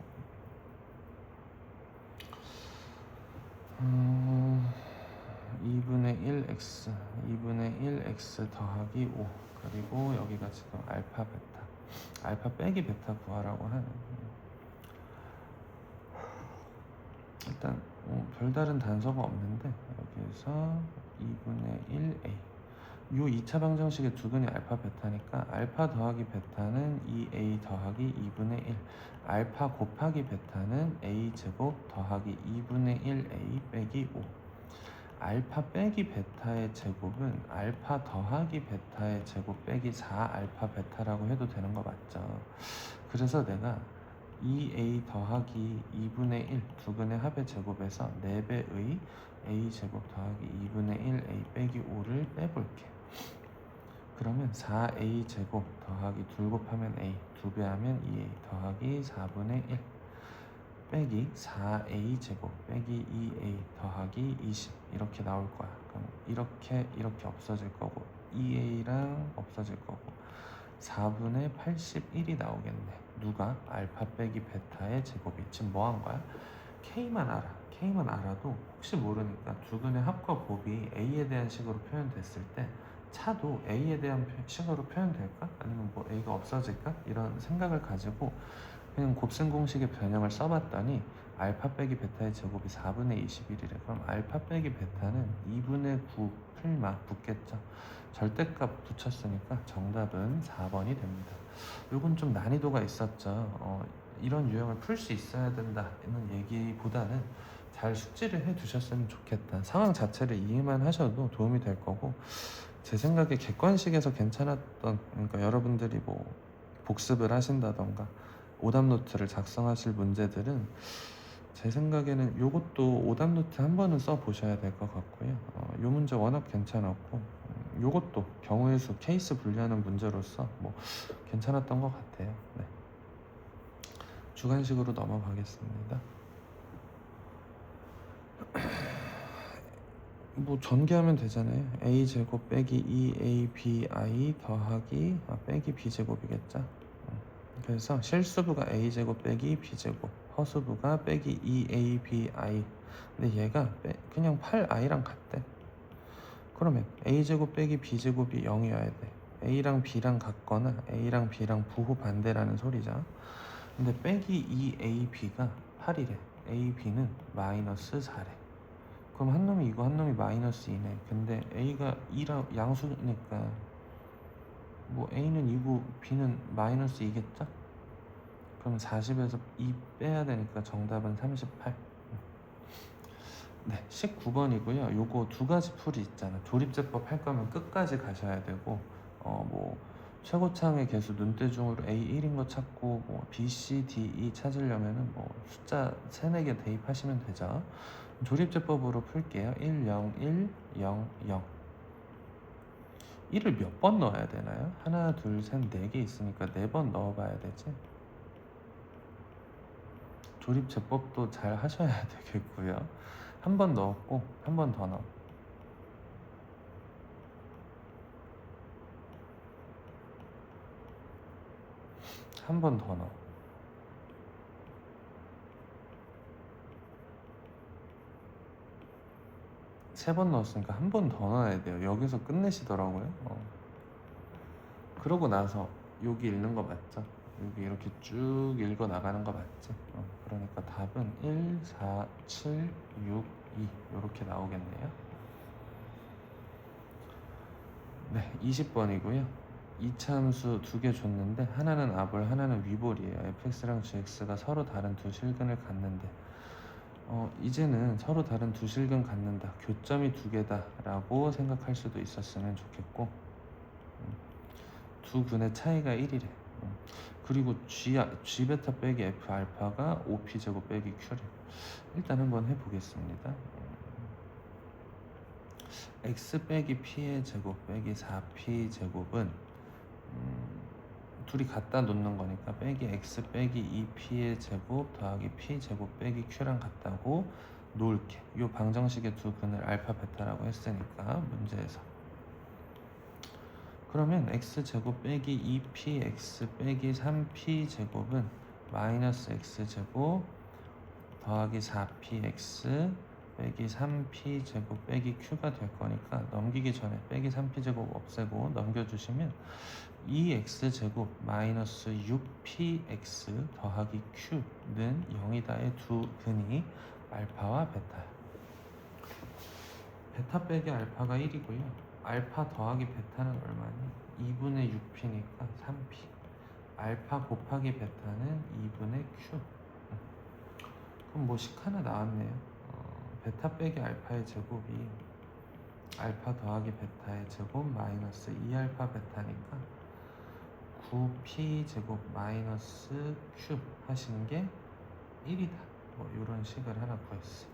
2분의 1x 더하기 5 그리고 여기가 지금 알파 베타 알파 빼기 베타 구하라고 하는. 일단 별다른 단서가 없는데 여기에서 2분의 1a 요 2차 방정식의 두 근이 알파 베타니까 알파 더하기 베타는 2a 더하기 2분의 1 알파 곱하기 베타는 a제곱 더하기 2분의 1a 빼기 5 알파 빼기 베타의 제곱은 알파 더하기 베타의 제곱 빼기 4알파 베타라고 해도 되는 거 맞죠? 그래서 내가 2a 더하기 2분의 1 두 근의 합의 제곱에서 4배의 a제곱 더하기 2분의 1a 빼기 5를 빼볼게. 그러면 4a 제곱 더하기 2 곱하면 a 2배 하면 2a 더하기 4분의 1 빼기 4a 제곱 빼기 2a 더하기 20 이렇게 나올 거야. 그럼 이렇게 없어질 거고 2a랑 없어질 거고 4분의 81이 나오겠네. 누가? 알파 빼기 베타의 제곱이. 지금 뭐 한 거야? k만 알아. k만 알아도 혹시 모르니까 두 근의 합과 곱이 a에 대한 식으로 표현됐을 때 차도 a에 대한 식으로 표현될까? 아니면 뭐 a가 없어질까? 이런 생각을 가지고 그냥 곱셈 공식의 변형을 써봤더니 알파 빼기 베타의 제곱이 4분의 21이래. 그럼 알파 빼기 베타는 2분의 9 풀마 붙겠죠. 절대값 붙였으니까 정답은 4번이 됩니다. 이건 좀 난이도가 있었죠. 이런 유형을 풀 수 있어야 된다는 얘기보다는 잘 숙지를 해 두셨으면 좋겠다. 상황 자체를 이해만 하셔도 도움이 될 거고, 제 생각에 객관식에서 괜찮았던, 그러니까 여러분들이 뭐 복습을 하신다던가 오답 노트를 작성하실 문제들은 제 생각에는 요것도 오답 노트 한 번은 써 보셔야 될 것 같고요. 요 문제 워낙 괜찮았고 요것도 경우의 수 케이스 분리하는 문제로서 뭐 괜찮았던 것 같아요. 네. 주관식으로 넘어가겠습니다. 뭐 전개하면 되잖아요. a제곱 빼기 2abi 더하기 빼기 b제곱이겠죠. 그래서 실수부가 a제곱 빼기 b제곱, 허수부가 빼기 2abi. 근데 얘가 그냥 8i랑 같대. 그러면 a제곱 빼기 b제곱이 0이어야 돼. a랑 b랑 같거나 a랑 b랑 부호 반대라는 소리죠. 근데 빼기 2ab가 8이래. ab는 마이너스 4래. 그럼 한 놈이 이거 한 놈이 마이너스 2네. 근데 a가 2라 양수니까 뭐 a는 2고 b는 마이너스 2겠죠? 그럼 40에서 2 빼야 되니까 정답은 38. 네, 19번이고요. 요거 두 가지 풀이 있잖아. 조립제법 할 거면 끝까지 가셔야 되고, 뭐 최고창의 개수 눈대중으로 A1인 거 찾고, 뭐 B, C, D, E 찾으려면은 뭐 숫자 3, 4개 대입하시면 되죠. 조립제법으로 풀게요. 1, 0, 1, 0, 0. 1을 몇 번 넣어야 되나요? 하나, 둘, 셋, 4개 있으니까 4번 넣어봐야 되지. 조립 제법도 잘 하셔야 되겠고요. 한 번 넣었고 한 번 더 넣어. 한 번 더 넣어. 세 번 넣었으니까 한 번 더 넣어야 돼요. 여기서 끝내시더라고요. 그러고 나서 여기 읽는 거 맞죠? 여기 이렇게 쭉 읽어 나가는 거 맞지? 그러니까 답은 1, 4, 7, 6, 2 이렇게 나오겠네요. 네, 20번이고요. 이차함수 두 개 줬는데 하나는 아볼, 하나는 위볼이에요. fx랑 gx가 서로 다른 두 실근을 갖는데 이제는 서로 다른 두 실근 갖는다. 교점이 두 개다 라고 생각할 수도 있었으면 좋겠고 두 근의 차이가 1이래. 그리고 G 베타 빼기 F 알파가 5P 제곱 빼기 Q래. 일단 한번 해보겠습니다. X 빼기 P의 제곱 빼기 4P 제곱은 둘이 갖다 놓는 거니까 빼기 X 빼기 2P의 제곱 더하기 P 제곱 빼기 Q랑 같다고 놓을게. 이 방정식의 두 근을 알파 베타라고 했으니까 문제에서 그러면 x제곱 빼기 2px 빼기 3p 제곱은 마이너스 x제곱 더하기 4px 빼기 3p 제곱 빼기 q가 될 거니까 넘기기 전에 빼기 3p 제곱 없애고 넘겨주시면 2x제곱 마이너스 6px 더하기 q는 0이다의 두 근이 알파와 베타야. 베타 빼기 알파가 1이고요. 알파 더하기 베타는 얼마니? 2분의 6p니까 3p. 알파 곱하기 베타는 2분의 q. 그럼 뭐 식 하나 나왔네요. 베타 빼기 알파의 제곱이 알파 더하기 베타의 제곱 마이너스 2알파 베타니까 9p 제곱 마이너스 q 하신 게 1이다. 뭐 이런 식을 하나 구했어요.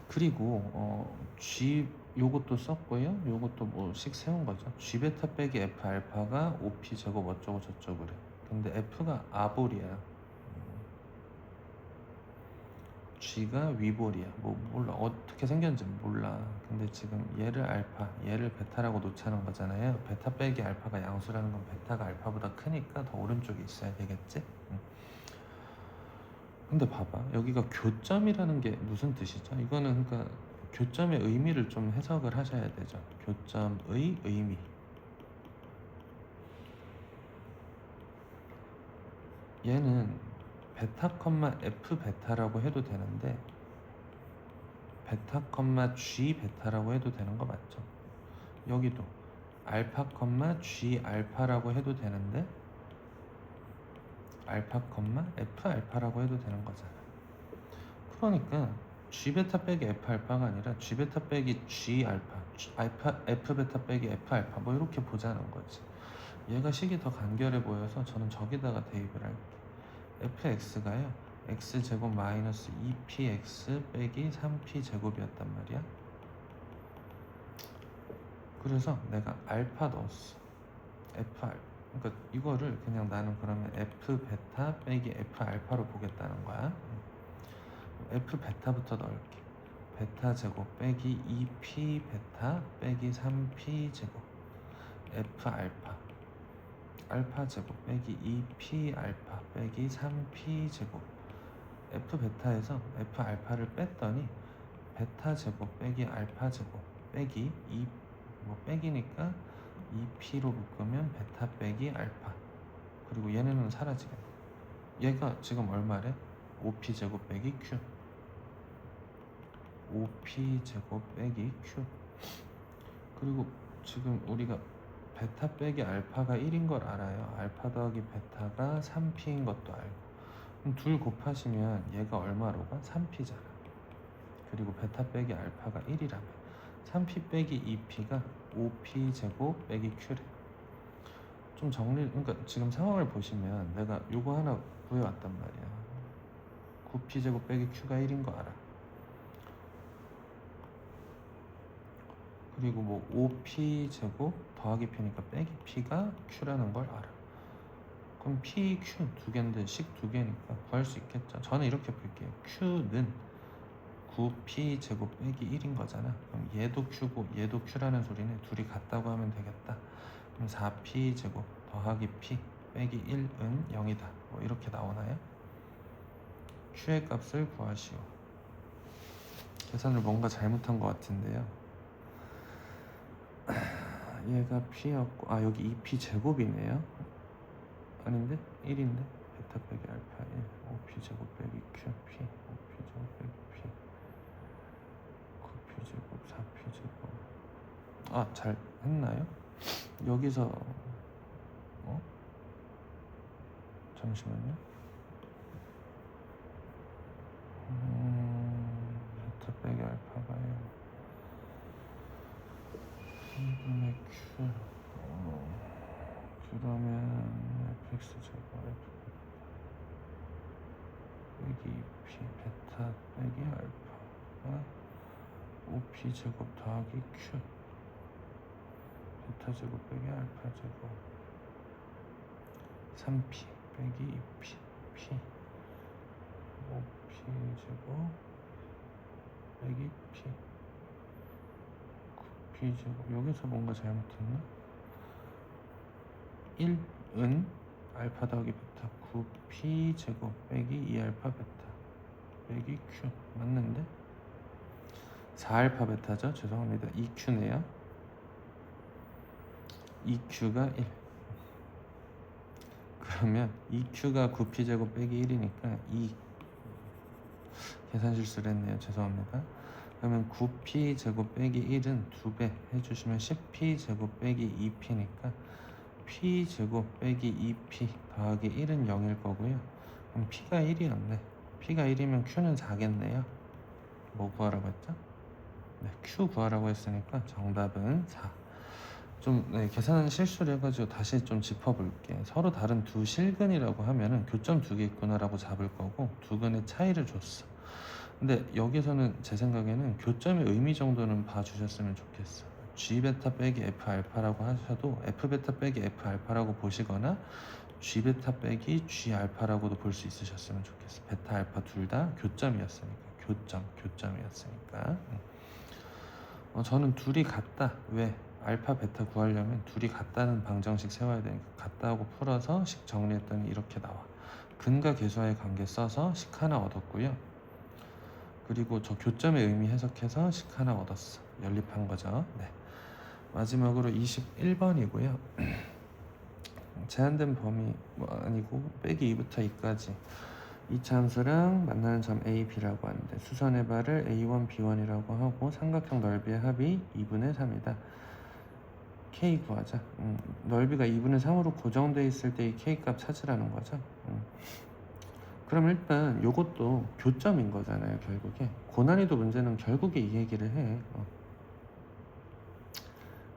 그리고 G 요것도 썼고요. 요것도 뭐식 세운 거죠. G 베타 빼기 F 알파가 5P 제곱 어쩌고 저쩌고 그래. 근데 F가 아볼이야. G가 위볼이야. 뭐 몰라. 어떻게 생겼는지 몰라. 근데 지금 얘를 알파, 얘를 베타라고 놓자는 거잖아요. 베타 빼기 알파가 양수라는 건 베타가 알파보다 크니까 더 오른쪽에 있어야 되겠지? 근데 봐봐. 여기가 교점이라는 게 무슨 뜻이죠? 이거는 그러니까 교점의 의미를 좀 해석을 하셔야 되죠. 교점의 의미. 얘는 베타, F 베타라고 해도 되는데 베타, G 베타라고 해도 되는 거 맞죠? 여기도 알파, G 알파라고 해도 되는데 알파, F 알파라고 해도 되는 거잖아. 그러니까 G 베타 빼기 F 알파가 아니라 G 베타 빼기 G 알파, F 베타 빼기 F 알파 뭐 이렇게 보자는 거지. 얘가 식이 더 간결해 보여서 저는 저기다가 대입을 할게. fx가요 x제곱 마이너스 2px 빼기 3p 제곱이었단 말이야. 그래서 내가 알파 넣었어. f 알파. 그러니까 이거를 그냥 나는 그러면 f 베타 빼기 f 알파로 보겠다는 거야. f 베타부터 넣을게. 베타 제곱 빼기 2p 베타 빼기 3p 제곱 f 알파 알파 제곱 빼기 2p 알파 빼기 3p 제곱 f 베타에서 f 알파를 뺐더니 베타 제곱 빼기 알파 제곱 빼기 2 뭐 빼기니까 2p로 묶으면 베타 빼기 알파 그리고 얘네는 사라지겠네. 얘가 지금 얼마래? 5p 제곱 빼기 q 5p 제곱 빼기 q 그리고 지금 우리가 베타 빼기 알파가 1인 걸 알아요. 알파 더하기 베타가 3p인 것도 알고 그럼 둘 곱하시면 얘가 얼마로가? 3p잖아. 그리고 베타 빼기 알파가 1이라며 3p 빼기 2p가 5p 제곱 빼기 q래. 좀 정리 그러니까 지금 상황을 보시면 내가 요거 하나 구해왔단 말이야. 9p 제곱 빼기 q가 1인 거 알아. 그리고 뭐 5p 제곱 더하기 p니까 빼기 p가 q라는 걸 알아. 그럼 P, Q 두 개인데 식 두 개니까 구할 수 있겠죠. 저는 이렇게 볼게요. Q는 9P 제곱 빼기 1인 거잖아. 그럼 얘도 Q고 얘도 Q라는 소리는 둘이 같다고 하면 되겠다. 그럼 4P 제곱 더하기 P 빼기 1은 0이다. 뭐 이렇게 나오나요? Q의 값을 구하시오. 계산을 뭔가 잘못한 것 같은데요. 얘가 P였고 여기 2P 제곱이네요. 아닌데? 1인데? 베타 빼기 알파 1 5P 제곱 빼기 Q P 5P 제곱 빼기 P 9P 제곱 4P 제곱 잘 했나요? 여기서 잠시만요. 베타 빼기 알파가 1분의 Q 그러면 fx 제곱 f 빼기 2p 베타 빼기 알파가 5p 제곱 더하기 q 베타 제곱 빼기 알파 제곱 3p 빼기 2p p 5p 제곱 빼기 p 9p 제곱 여기서 뭔가 잘못했나? 1은 알파 더하기 베타 9p 제곱 빼기 2알파 베타 빼기 q 맞는데? 4알파 베타죠? 죄송합니다. 2q네요. 2q가 1 그러면 2q가 9p 제곱 빼기 1이니까 2 계산 실수를 했네요. 죄송합니다. 그러면 9p 제곱 빼기 1은 2배 해주시면 10p 제곱 빼기 2p니까 p 제곱 빼기 2p 더하기 1은 0일 거고요. 그럼 p가 1이었네. p가 1이면 q는 4겠네요. 뭐 구하라고 했죠? 네, q 구하라고 했으니까 정답은 4. 계산 실수를 해가지고 다시 좀 짚어볼게. 서로 다른 두 실근이라고 하면은 교점 두 개 있구나라고 잡을 거고 두 근의 차이를 줬어. 근데 여기서는 제 생각에는 교점의 의미 정도는 봐주셨으면 좋겠어. G베타 빼기 F알파라고 하셔도 F베타 빼기 F알파라고 보시거나 G베타 빼기 G알파라고도 볼 수 있으셨으면 좋겠어. 베타 알파 둘 다 교점이었으니까. 교점이었으니까. 저는 둘이 같다. 왜? 알파 베타 구하려면 둘이 같다는 방정식 세워야 되니까 같다고 풀어서 식 정리했더니 이렇게 나와. 근과 계수와의 관계 써서 식 하나 얻었고요. 그리고 저 교점의 의미 해석해서 식 하나 얻었어. 연립한 거죠. 네. 마지막으로 21번이고요. 제한된 범위 아니고 빼기 2부터 2까지 이차 함수랑 만나는 점 A, B라고 하는데 수선의 발을 A1, B1이라고 하고 삼각형 넓이의 합이 2분의 3이다. K 구하자. 넓이가 2분의 3으로 고정되어 있을 때 이 K 값 찾으라는 거죠. 그럼 일단 요것도 교점인 거잖아요. 결국에 고난이도 문제는 결국에 이 얘기를 해.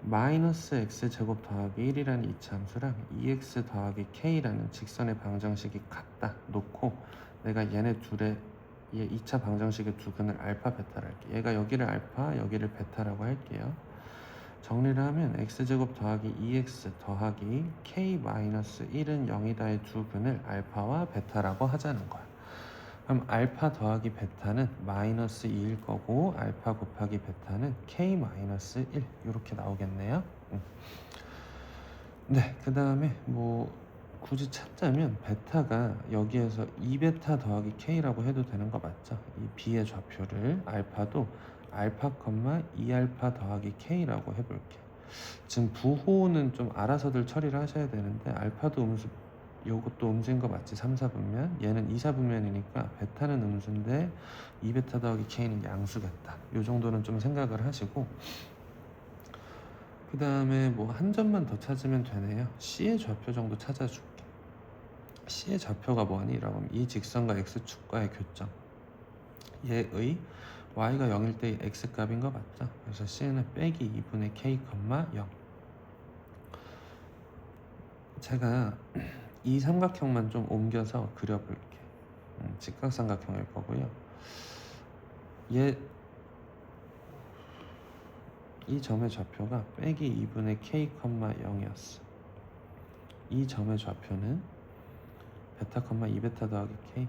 마이너스 x 제곱 더하기 1이라는 이차 함수랑 2x 더하기 k라는 직선의 방정식이 같다 놓고 내가 얘네 둘의 2차 방정식의 두 근을 알파 베타를 할게. 얘가 여기를 알파 여기를 베타라고 할게요. 정리를 하면 x제곱 더하기 2x 더하기 k 마이너스 1은 0이다의 두 근을 알파와 베타라고 하자는 거야. 그럼 알파 더하기 베타는 마이너스 2일 거고 알파 곱하기 베타는 k 마이너스 1 이렇게 나오겠네요. 네, 그 다음에 굳이 찾자면 베타가 여기에서 2베타 더하기 k라고 해도 되는 거 맞죠? 이 b의 좌표를 알파도 알파, 2알파 더하기 k라고 해볼게. 지금 부호는 좀 알아서들 처리를 하셔야 되는데 알파도 음수 요것도 음수인 거 맞지? 3, 4분면 얘는 2, 4분면이니까 베타는 음수인데 2베타 더하기 k는 양수겠다. 요 정도는 좀 생각을 하시고 그 다음에 한 점만 더 찾으면 되네요. C의 좌표 정도 찾아줄게. C의 좌표가 뭐니? 라고 하면 이 직선과 X축과의 교점 얘의 Y가 0일 때 X값인 거 맞죠? 그래서 C는 빼기 2분의 K, 0 제가 이 삼각형만 좀 옮겨서 그려볼게. 직각삼각형일 거고요. 이 점의 좌표가 빼기 2분의 K, 0이었어. 이 점의 좌표는 베타 컴마 2베타 더하기 k,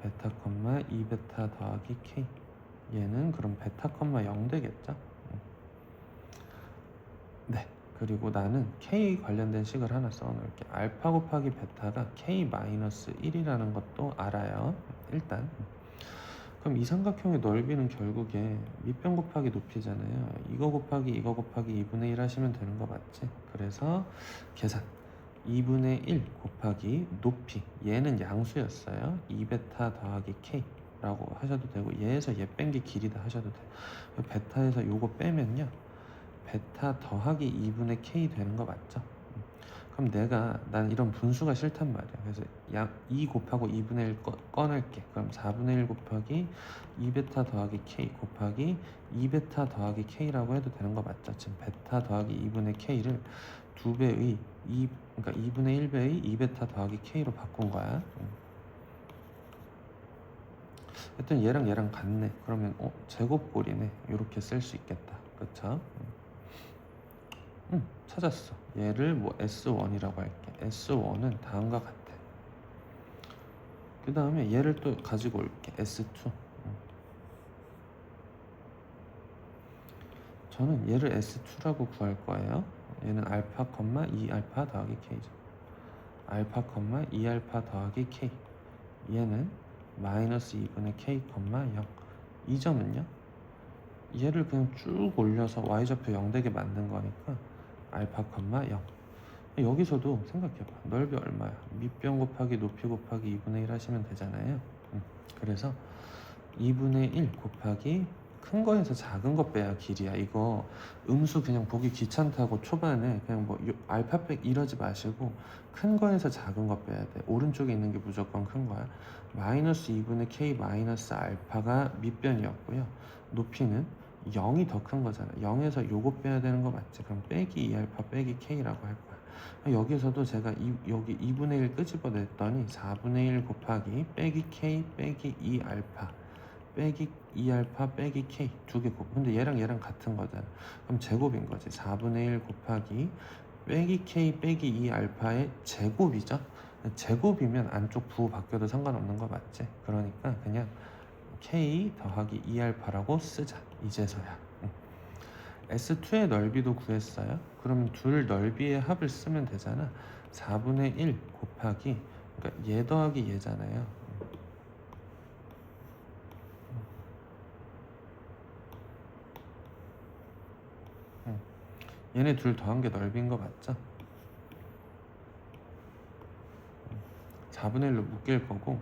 베타 컴마 2베타 더하기 k. 얘는 그럼 베타 컴마 0 되겠죠? 네. 그리고 나는 k 관련된 식을 하나 써놓을게. 알파 곱하기 베타가 k-1이라는 것도 알아요. 일단 그럼 이 삼각형의 넓이는 결국에 밑변 곱하기 높이잖아요. 이거 곱하기 이거 곱하기 2분의 1 하시면 되는 거 맞지? 그래서 계산 2분의 1 곱하기 높이, 얘는 양수였어요. 2베타 더하기 k 라고 하셔도 되고, 얘에서 얘 뺀 게 길이다 하셔도 돼요. 베타에서 요거 빼면요, 베타 더하기 2분의 k 되는 거 맞죠? 그럼 난 이런 분수가 싫단 말이야. 그래서 2 곱하고 2분의 1 꺼낼게. 그럼 4분의 1 곱하기 2베타 더하기 k 곱하기 2베타 더하기 k라고 해도 되는 거 맞죠? 지금 베타 더하기 2분의 k를 2배의 그러니까 2분의 1배의 2베타 더하기 k로 바꾼 거야. 하여튼 얘랑 같네. 그러면 제곱꼴이네. 이렇게 쓸 수 있겠다. 그쵸? 찾았어. 얘를 뭐 S1이라고 할게. S1은 다음과 같아. 그 다음에 얘를 또 가지고 올게. S2. 저는 얘를 S2라고 구할 거예요. 얘는 알파, 2알파 더하기 K죠. 알파, 2알파 더하기 K. 얘는 마이너스 2분의 K, 0. 이 점은요? 얘를 그냥 쭉 올려서 y좌표 0 되게 만든 거니까 알파, 0. 여기서도 생각해봐. 넓이 얼마야? 밑변 곱하기 높이 곱하기 2분의 1 하시면 되잖아요. 그래서 2분의 1 곱하기 큰 거에서 작은 거 빼야 길이야. 이거 음수 그냥 보기 귀찮다고 초반에 그냥 뭐 알파 백 이러지 마시고 큰 거에서 작은 거 빼야 돼. 오른쪽에 있는 게 무조건 큰 거야. 마이너스 2분의 k 마이너스 알파가 밑변이었고요. 높이는 0이 더 큰 거잖아. 0에서 요거 빼야 되는 거 맞지? 그럼 빼기 2알파 빼기 k라고 할 거야. 여기서도 제가 여기 2분의 1 끄집어냈더니 4분의 1 곱하기 빼기 k 빼기 2알파 빼기 2알파 빼기 k 두 개 곱. 근데 얘랑 같은 거잖아. 그럼 제곱인 거지. 4분의 1 곱하기 빼기 k 빼기 2알파의 제곱이죠. 제곱이면 안쪽 부호 바뀌어도 상관없는 거 맞지? 그러니까 그냥 k 더하기 2알파라고 쓰자. 이제서야. S2의 넓이도 구했어요. 그러면 둘 넓이의 합을 쓰면 되잖아. 4분의 1 곱하기, 그러니까 얘 더하기 얘잖아요. 얘네 둘 더한 게 넓이인 거 맞죠? 4분의 1로 묶일 거고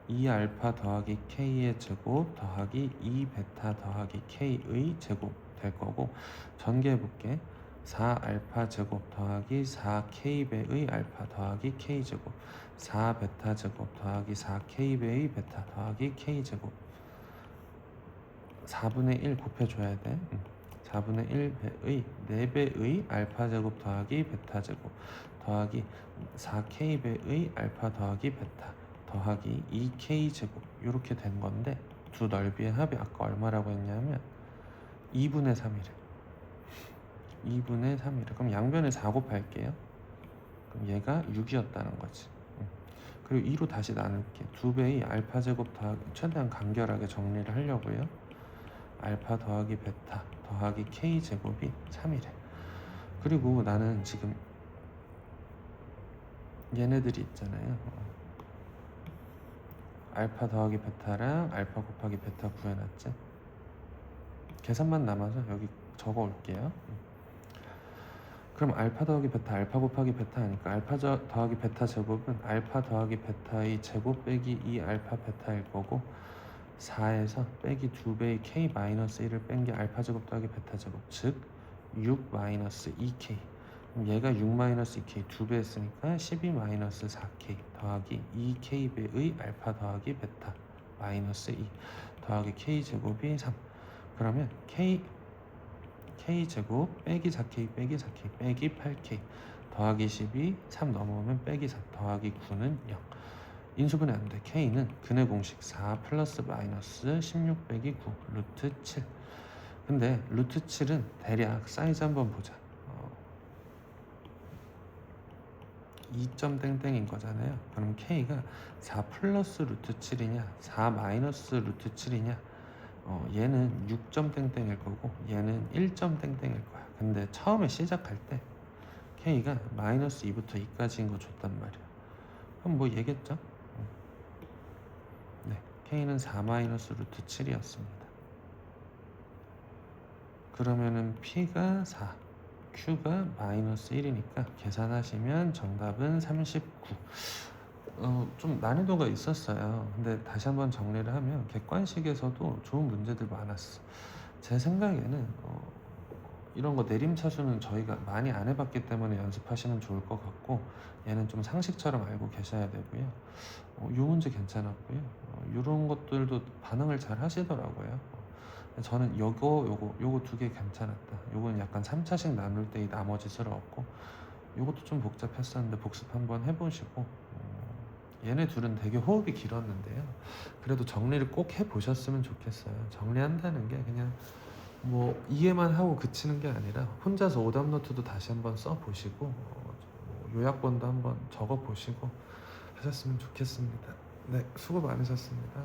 2알파 더하기 k의 제곱 더하기 2베타 더하기 k의 제곱 될 거고, 전개해 볼게. 4알파 제곱 더하기 4k배의 알파 더하기 k제곱 4베타 제곱 더하기 4k배의 베타 더하기 k제곱 4분의 1 곱해줘야 돼. 4분의 1배의 4배의 알파 제곱 더하기 베타 제곱 더하기 4k배의 알파 더하기 베타 더하기 2k 제곱 이렇게 된 건데, 두 넓이의 합이 아까 얼마라고 했냐면 2분의 3이래. 2분의 3이래. 그럼 양변에 4 곱할게요. 그럼 얘가 6이었다는 거지. 그리고 2로 다시 나눌게. 2배의 알파 제곱 더하기, 최대한 간결하게 정리를 하려고요. 알파 더하기 베타 더하기 k 제곱이 3이래. 그리고 나는 지금 얘네들이 있잖아요. 알파 더하기 베타랑 알파 곱하기 베타 구해놨지? 계산만 남아서 여기 적어 올게요. 그럼 알파 더하기 베타, 알파 곱하기 베타 하니까 알파 더하기 베타 제곱은 알파 더하기 베타의 제곱 빼기 2알파 베타일 거고, 4에서 빼기 2배의 k 마이너스 1을 뺀 게 알파 제곱 더하기 베타 제곱, 즉 6 마이너스 2k. 그럼 얘가 6 마이너스 2k 2배 했으니까 12 마이너스 4k 더하기 2k배의 알파 더하기 베타 마이너스 2 더하기 k 제곱이 3. 그러면 k 제곱 빼기 4k 빼기 4k 빼기 8k 더하기 12 3 넘어오면 빼기 3 더하기 9는 0. 인수분해 안 돼. k는 근의 공식 4 플러스 마이너스 16 빼기 9 루트 7. 근데 루트 7은 대략 사이즈 한번 보자. 2점 땡땡인 거잖아요. 그럼 K가 4 플러스 루트 7이냐 4 마이너스 루트 7이냐, 얘는 6점 땡땡일 거고 얘는 1점 땡땡일 거야. 근데 처음에 시작할 때 K가 마이너스 2부터 2까지인 거 줬단 말이야. 그럼 뭐 얘겠죠? 네, K는 4 마이너스 루트 7이었습니다. 그러면은 P가 4, Q가 마이너스 1이니까 계산하시면 정답은 39. 좀 난이도가 있었어요. 근데 다시 한번 정리를 하면 객관식에서도 좋은 문제들 많았어. 제 생각에는 이런 거 내림차수는 저희가 많이 안 해봤기 때문에 연습하시면 좋을 것 같고, 얘는 좀 상식처럼 알고 계셔야 되고요. 이 문제 괜찮았고요. 이런 것들도 반응을 잘 하시더라고요. 저는 요거 두 개 괜찮았다. 요건 약간 3차식 나눌 때 이 나머지스러웠고, 요것도 좀 복잡했었는데 복습 한번 해보시고, 얘네 둘은 되게 호흡이 길었는데요. 그래도 정리를 꼭 해보셨으면 좋겠어요. 정리한다는 게 그냥 뭐 이해만 하고 그치는 게 아니라 혼자서 오답 노트도 다시 한번 써보시고, 요약본도 한번 적어보시고 하셨으면 좋겠습니다. 네, 수고 많으셨습니다.